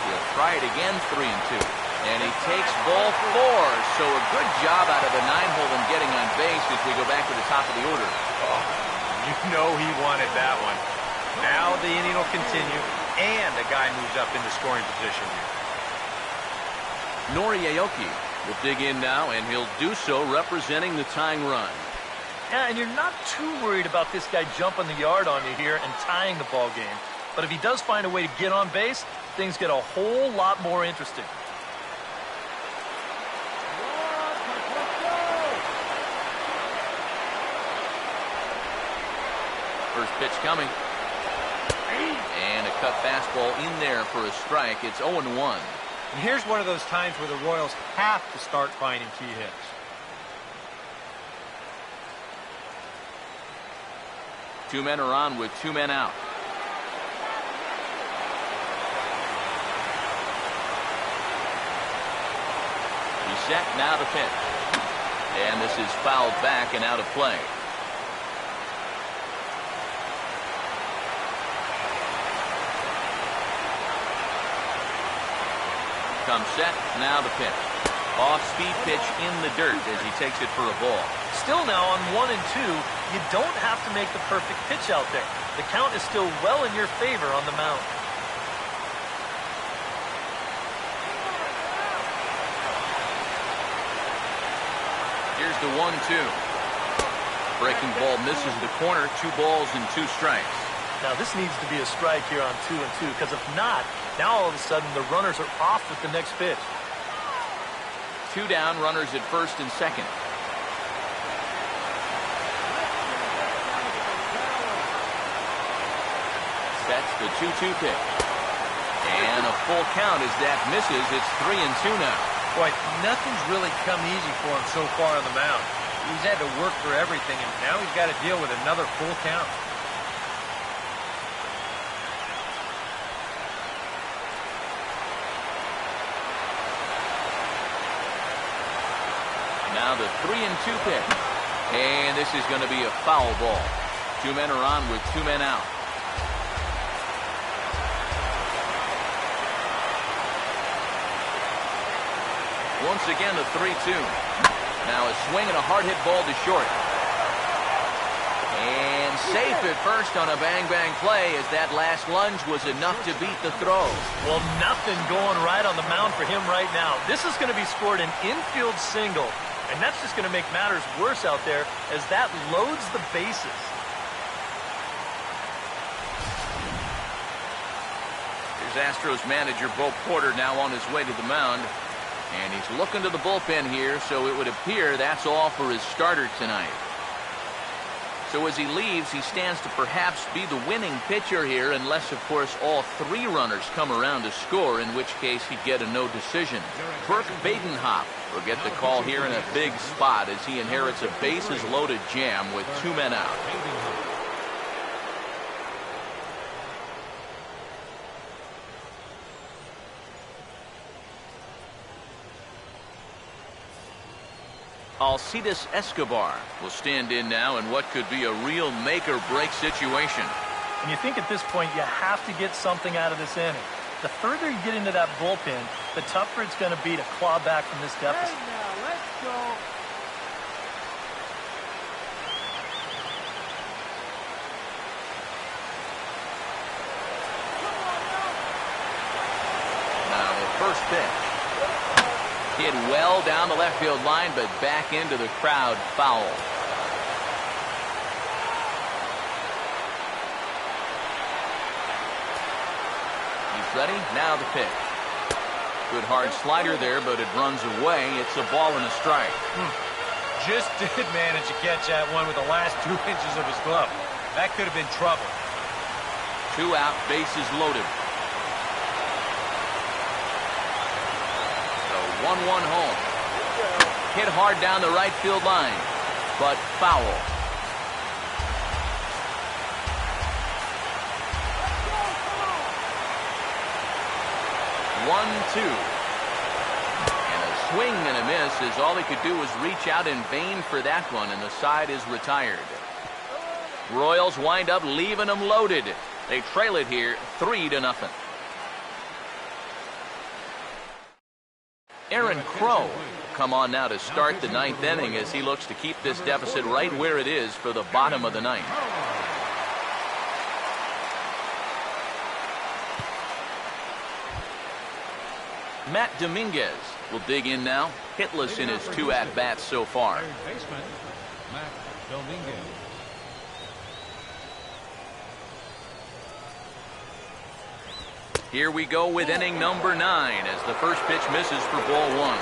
He'll try it again, 3-2. And he takes ball 4, so a good job out of the 9-hole in getting on base as we go back to the top of the order. Oh, you know he wanted that one. Now the inning will continue, and the guy moves up into scoring position here. Nori Aoki will dig in now, and he'll do so representing the tying run. Yeah, and you're not too worried about this guy jumping the yard on you here and tying the ball game. But if he does find a way to get on base, things get a whole lot more interesting. First pitch coming. And a cut fastball in there for a strike. It's 0-1. And here's one of those times where the Royals have to start finding key hits. Two men are on with 2 men out. He's set, now the pitch. And this is fouled back and out of play. Comes set, now the pitch. Off-speed pitch in the dirt as he takes it for a ball. Still now on 1 and 2, you don't have to make the perfect pitch out there. The count is still well in your favor on the mound. Here's the 1-2. Breaking ball misses the corner. 2 balls and 2 strikes. Now this needs to be a strike here on 2 and 2, because if not, now all of a sudden the runners are off with the next pitch. 2 down, runners at first and second. That's the 2-2 pitch. And a full count as that misses. It's 3-2 now. Boy, nothing's really come easy for him so far on the mound. He's had to work for everything, and now he's got to deal with another full count. Now the 3-2 pitch. And this is going to be a foul ball. 2 men are on with 2 men out. Once again, the 3-2. Now a swing and a hard hit ball to short. And safe at first on a bang-bang play, as that last lunge was enough to beat the throw. Well, nothing going right on the mound for him right now. This is going to be scored an infield single, and that's just going to make matters worse out there as that loads the bases. Here's Astros manager Bo Porter now on his way to the mound. And he's looking to the bullpen here, so it would appear that's all for his starter tonight. So as he leaves, he stands to perhaps be the winning pitcher here, unless, of course, all 3 runners come around to score, in which case he'd get a no decision. Burke Badenhop will get the call here in a big spot as he inherits a bases-loaded jam with 2 men out. ALCS Escobar will stand in now in what could be a real make-or-break situation. And you think at this point you have to get something out of this inning. The further you get into that bullpen, the tougher it's going to be to claw back from this deficit. Hey now, let's go. Now the first pitch. Hit well down the left field line, but back into the crowd, foul. He's ready. Now the pitch. Good hard slider there, but it runs away. It's a ball and a strike. Just did manage to catch that one with the last 2 inches of his glove. That could have been trouble. 2 out, bases loaded. 1-1 home. Hit hard down the right field line, but foul. One-two. And a swing and a miss, as all he could do was reach out in vain for that one, and the side is retired. Royals wind up leaving them loaded. They trail it here 3-0. Aaron Crow come on now to start the 9th inning as he looks to keep this deficit right where it is for the bottom of the 9th. Matt Dominguez will dig in now, hitless in his 2 at-bats so far. Third baseman, Matt Dominguez. Here we go with inning number 9 as the first pitch misses for ball 1.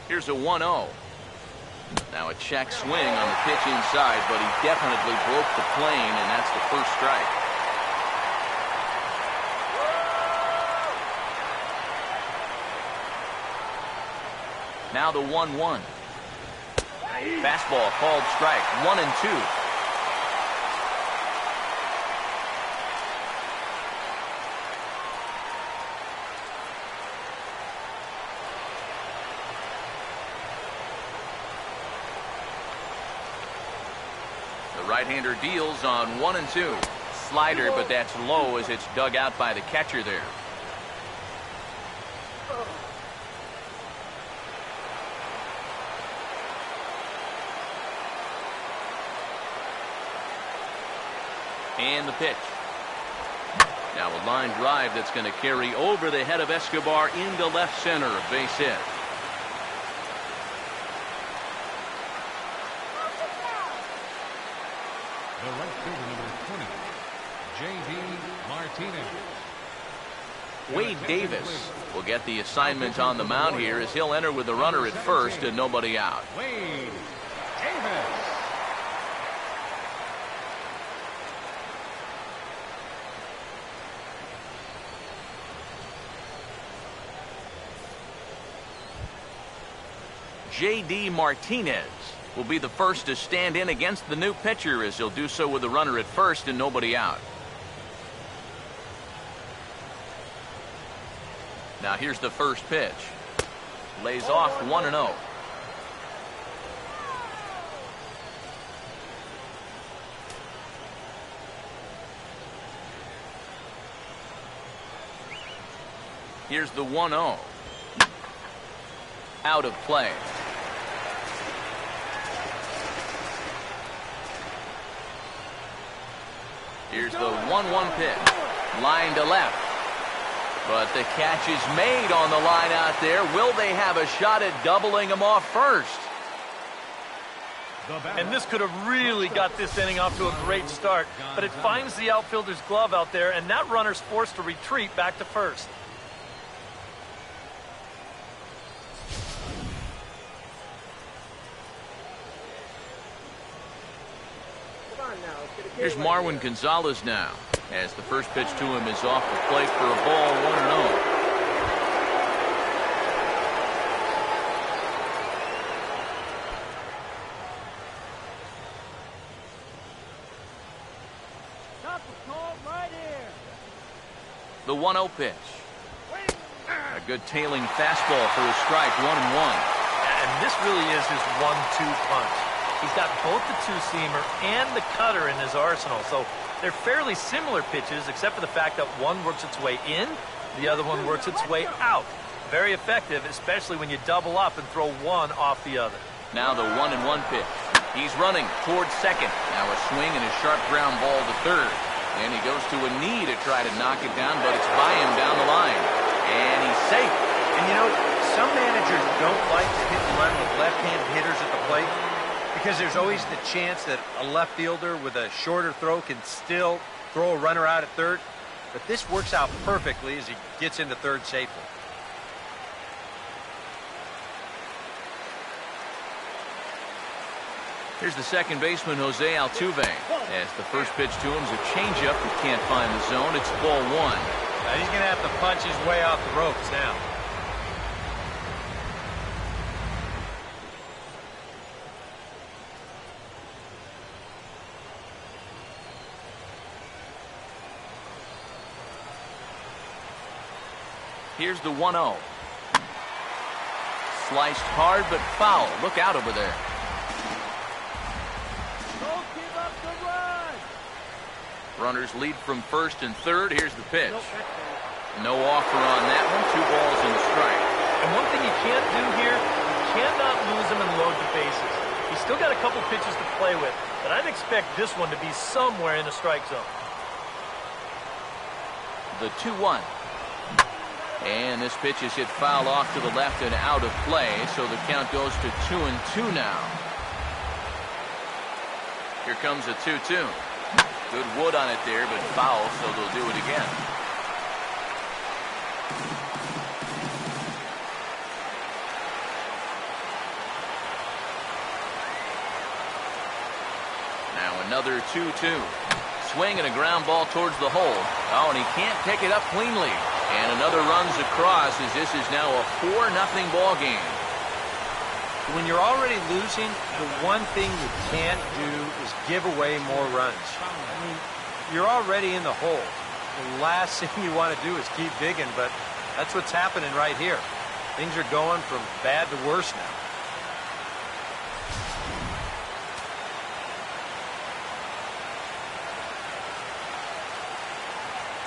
Here's a 1-0. Now a check swing on the pitch inside, but he definitely broke the plane, and that's the first strike. Now the 1-1. Fastball called strike. 1-2. The right-hander deals on 1-2. Slider, but that's low as it's dug out by the catcher there. And the pitch. Now a line drive that's going to carry over the head of Escobar into left center. A base hit. The right fielder, number 20, J.D. Martinez. Wade Davis will get the assignment on the mound here as he'll enter with the runner at first and nobody out. Wade Davis. J.D. Martinez will be the first to stand in against the new pitcher, as he'll do so with a runner at first and nobody out. Now here's the first pitch. Lays off 1-0. Here's the 1-0. Out of play. Here's the 1-1 pitch. Line to left. But the catch is made on the line out there. Will they have a shot at doubling him off first? And this could have really got this inning off to a great start. But it finds the outfielder's glove out there, and that runner's forced to retreat back to first. Here's Marwin Gonzalez now, as the first pitch to him is off the plate for a ball, 1-0. The 1-0 pitch. A good tailing fastball for a strike, 1-1. And this really is his 1-2 punch. He's got both the two-seamer and the cutter in his arsenal, so they're fairly similar pitches, except for the fact that one works its way in, the other one works its way out. Very effective, especially when you double up and throw one off the other. Now the 1-1 pitch. He's running towards second. Now a swing and a sharp ground ball to third. And he goes to a knee to try to knock it down, but it's by him down the line. And he's safe. And you know, some managers don't like to hit and run with left-handed hitters at the plate, because there's always the chance that a left fielder with a shorter throw can still throw a runner out at third. But this works out perfectly as he gets into third safely. Here's the second baseman, Jose Altuve. As the first pitch to him is a changeup that can't find the zone. It's ball 1. Now he's going to have to punch his way off the ropes now. Here's the 1-0. Sliced hard but foul. Look out over there. Don't give up the run. Runners lead from first and third. Here's the pitch. No offer on that one. 2 balls and a strike. And one thing you can't do here, you cannot lose him and load the bases. He's still got a couple pitches to play with, but I'd expect this one to be somewhere in the strike zone. The 2-1. And this pitch is hit foul off to the left and out of play, so the count goes to 2-2 now. Here comes a 2-2. Good wood on it there, but foul, so they'll do it again. Now another 2-2. Swing and a ground ball towards the hole. Oh, and he can't pick it up cleanly. And another runs across, as this is now a 4-0 ball game. When you're already losing, the one thing you can't do is give away more runs. I mean, you're already in the hole. The last thing you want to do is keep digging, but that's what's happening right here. Things are going from bad to worse now.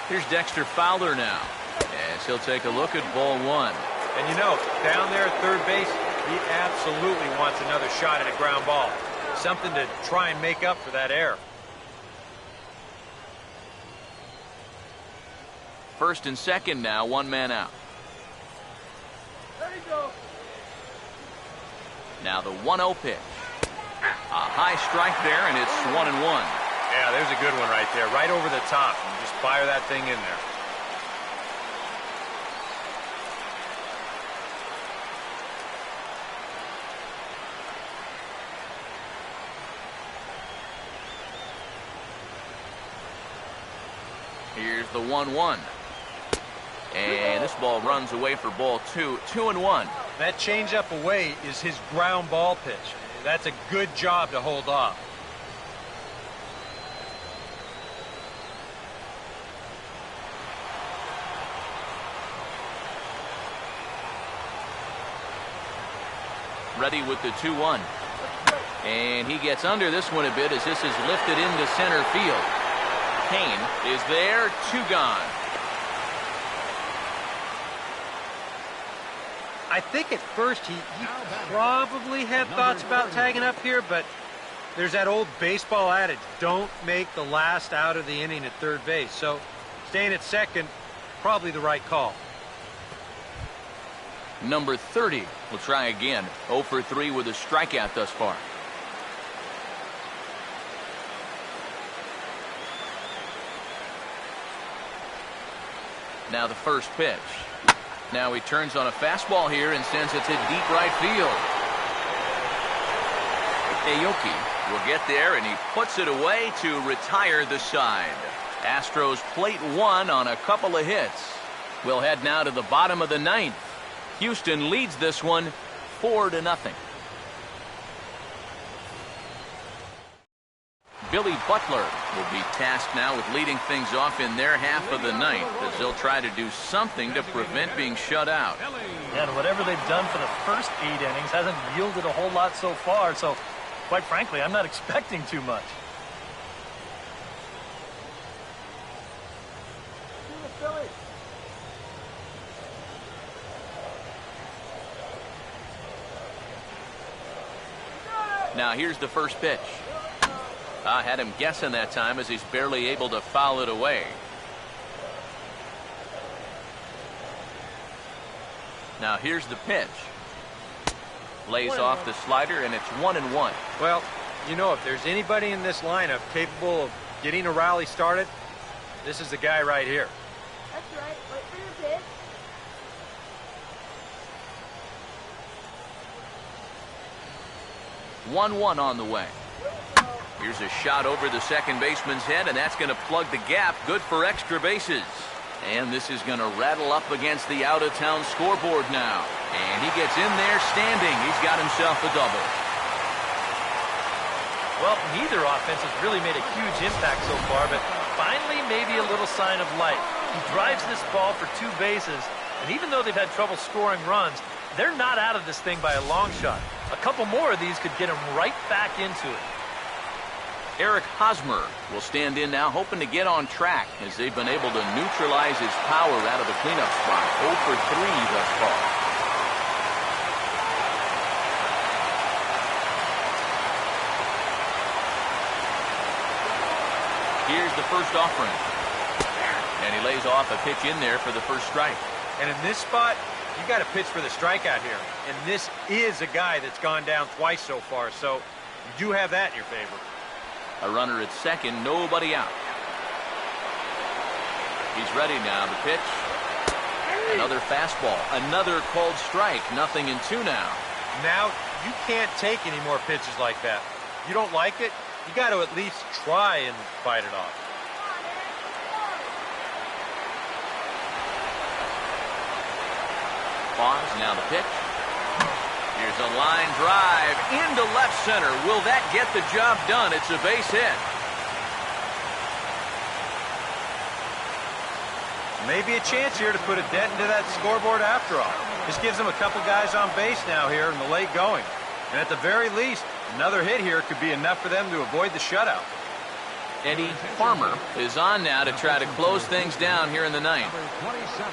Here's Dexter Fowler now, as he'll take a look at ball 1. And you know, down there at third base, he absolutely wants another shot at a ground ball. Something to try and make up for that error. First and second now, 1 man out. There you go. Now the 1-0 pitch. A high strike there, and it's 1-1. Yeah, there's a good one right there, right over the top. And just fire that thing in there. Here's the 1-1. And this ball runs away for ball 2. 2-1. That changeup away is his ground ball pitch. That's a good job to hold off. Ready with the 2-1. And he gets under this one a bit as this is lifted into center field. Kane is there, 2 gone. I think at first he probably had thoughts about tagging up here, but there's that old baseball adage, don't make the last out of the inning at third base. So staying at second, probably the right call. Number 30 will try again. 0 for 3 with a strikeout thus far. Now the first pitch. Now he turns on a fastball here and sends it to deep right field. Aoki will get there and he puts it away to retire the side. Astros plate 1 on a couple of hits. We'll head now to the bottom of the 9th. Houston leads this one 4-0. Billy Butler will be tasked now with leading things off in their half of the 9th as they'll try to do something to prevent being shut out. Yeah, and whatever they've done for the first 8 innings hasn't yielded a whole lot so far, so quite frankly, I'm not expecting too much. Now here's the first pitch. I had him guessing that time as he's barely able to foul it away. Now here's the pitch. Lays off the slider and it's 1-1. Well, you know, if there's anybody in this lineup capable of getting a rally started, this is the guy right here. That's right. Wait for your pitch. 1-1 on the way. Here's a shot over the second baseman's head, and that's going to plug the gap. Good for extra bases. And this is going to rattle up against the out-of-town scoreboard now. And he gets in there standing. He's got himself a double. Well, neither offense has really made a huge impact so far, but finally maybe a little sign of life. He drives this ball for 2 bases, and even though they've had trouble scoring runs, they're not out of this thing by a long shot. A couple more of these could get him right back into it. Eric Hosmer will stand in now, hoping to get on track as they've been able to neutralize his power out of the cleanup spot. 0 for 3 thus far. Here's the first offering. And he lays off a pitch in there for the first strike. And in this spot, you got to pitch for the strikeout here. And this is a guy that's gone down twice so far, so you do have that in your favor. A runner at second, nobody out. He's ready now. The pitch. Another fastball. Another called strike. 0-2 now. Now, you can't take any more pitches like that. You don't like it, you got to at least try and fight it off. Pause. Now the pitch. Here's a line drive into left center. Will that get the job done? It's a base hit. Maybe a chance here to put a dent into that scoreboard after all. This gives them a couple guys on base now here in the late going. And at the very least, another hit here could be enough for them to avoid the shutout. Eddie Farmer is on now to try to close things down here in the 9th. Number 27,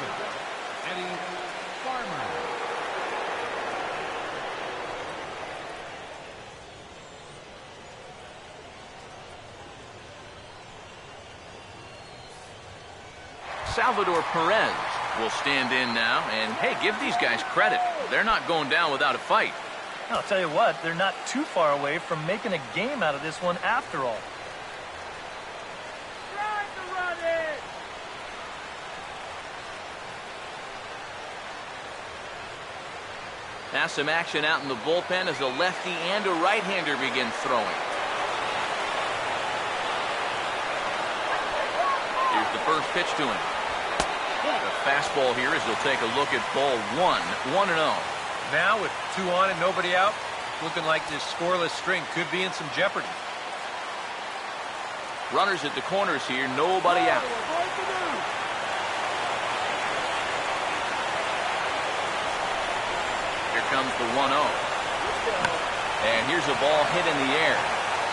Eddie Farmer. Salvador Perez will stand in now, and hey, give these guys credit. They're not going down without a fight. I'll tell you what, they're not too far away from making a game out of this one after all. Try to run it. Now some action out in the bullpen as a lefty and a right-hander begin throwing. Here's the first pitch to him. The fastball here as he'll take a look at ball 1. 1-0. Now with 2 on and nobody out, Looking like this scoreless string could be in some jeopardy. Runners at the corners here, nobody out. Here comes the 1-0. And here's a ball hit in the air,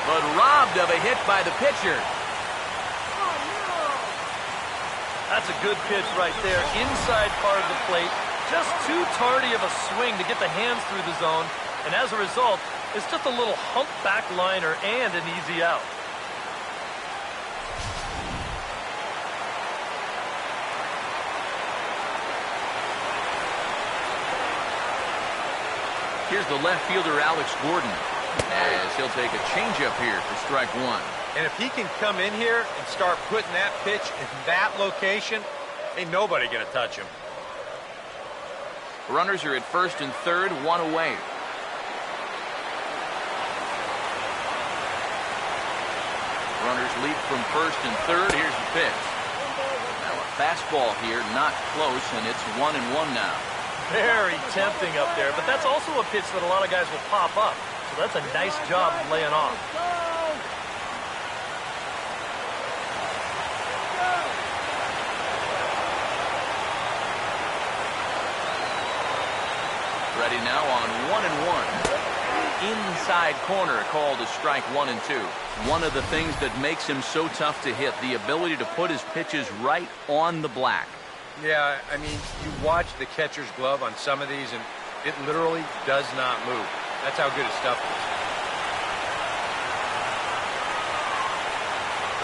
but robbed of a hit by the pitcher. That's a good pitch right there, inside part of the plate. Just too tardy of a swing to get the hands through the zone, and as a result, it's just a little humpback liner and an easy out. Here's the left fielder, Alex Gordon, as he'll take a changeup here for strike one. And if he can come in here and start putting that pitch in that location, ain't nobody gonna touch him. Runners are at first and third, one away. Runners leap from first and third. Here's the pitch. Now a fastball here, not close, and it's 1-1 now. Very tempting up there, but that's also a pitch that a lot of guys will pop up. So that's a nice job of laying off. Ready now on 1-1. Inside corner called a strike 1 and 2. One of the things that makes him so tough to hit, the ability to put his pitches right on the black. Yeah, I mean, you watch the catcher's glove on some of these, and it literally does not move. That's how good his stuff is.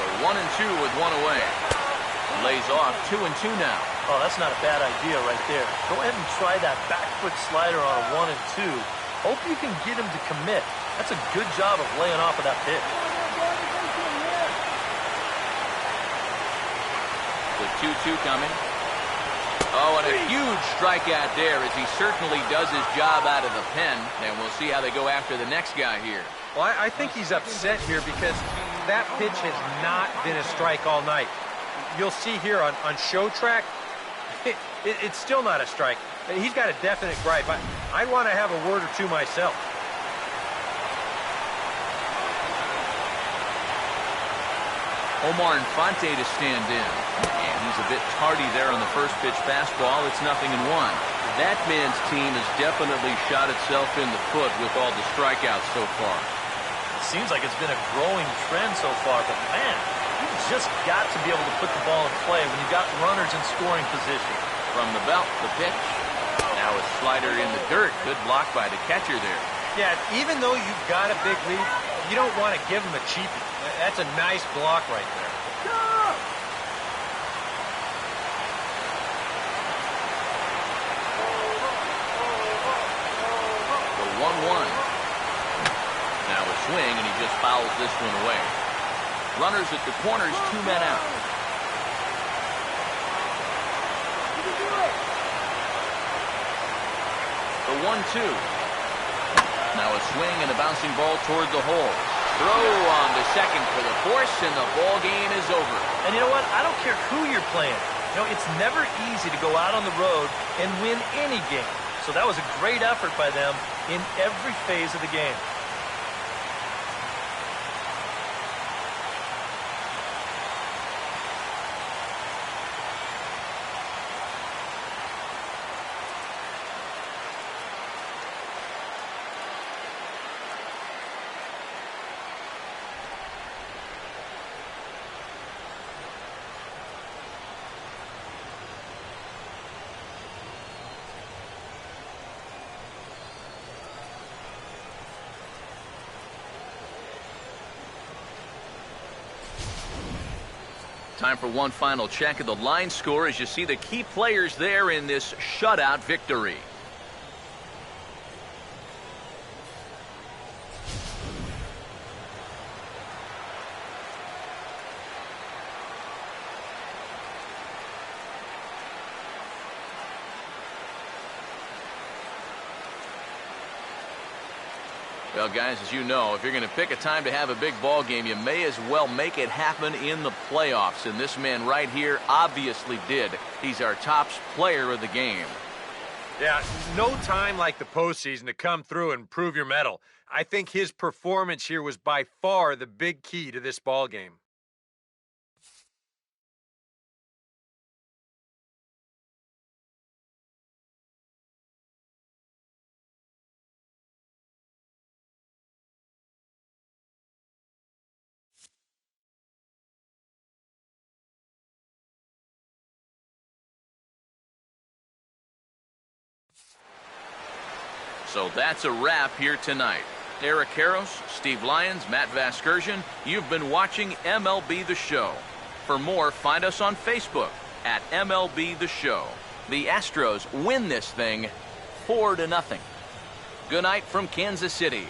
So 1-2 with one away. Lays off 2-2 now. Oh, that's not a bad idea right there. Go ahead and try that back foot slider on a 1-2. Hope you can get him to commit. That's a good job of laying off of that pitch. The 2-2 coming. Oh, and a huge strikeout there as he certainly does his job out of the pen. And we'll see how they go after the next guy here. Well, I think he's upset here because that pitch has not been a strike all night. You'll see here on show track, it's still not a strike. He's got a definite gripe. I'd want to have a word or two myself. Omar Infante to stand in. And he's a bit tardy there on the first pitch fastball. It's 0-1. That man's team has definitely shot itself in the foot with all the strikeouts so far. It seems like it's been a growing trend so far, but man, you've just got to be able to put the ball in play when you've got runners in scoring position. From the belt, the pitch. Now a slider in the dirt. Good block by the catcher there. Yeah, even though you've got a big lead, you don't want to give him a cheapie. That's a nice block right there. The 1-1. Now a swing, and he just fouls this one away. Runners at the corners, 2 men out. The 1-2. Now a swing and a bouncing ball toward the hole. Throw on to second for the force, and the ball game is over. And you know what? I don't care who you're playing. You know, it's never easy to go out on the road and win any game. So that was a great effort by them in every phase of the game. Time for one final check of the line score as you see the key players there in this shutout victory. Well, guys, as you know, if you're going to pick a time to have a big ball game, you may as well make it happen in the playoffs. And this man right here obviously did. He's our top player of the game. Yeah, no time like the postseason to come through and prove your mettle. I think his performance here was by far the big key to this ball game. So that's a wrap here tonight. Eric Karros, Steve Lyons, Matt Vasgersian, you've been watching MLB The Show. For more, find us on Facebook at MLB The Show. The Astros win this thing 4-0. Good night from Kansas City.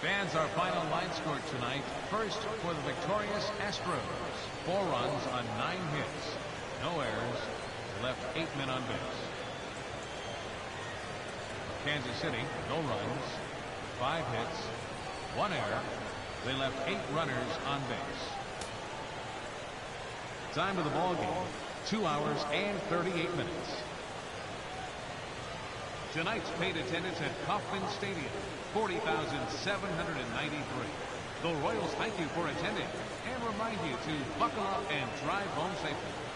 Fans, our final line score tonight. First for the victorious Astros. 4 runs on 9 hits. No errors. Left 8 men on base. Kansas City, no runs. 5 hits. 1 error. They left 8 runners on base. Time of the ball game, 2 hours and 38 minutes. Tonight's paid attendance at Kauffman Stadium, 40,793. The Royals thank you for attending and remind you to buckle up and drive home safely.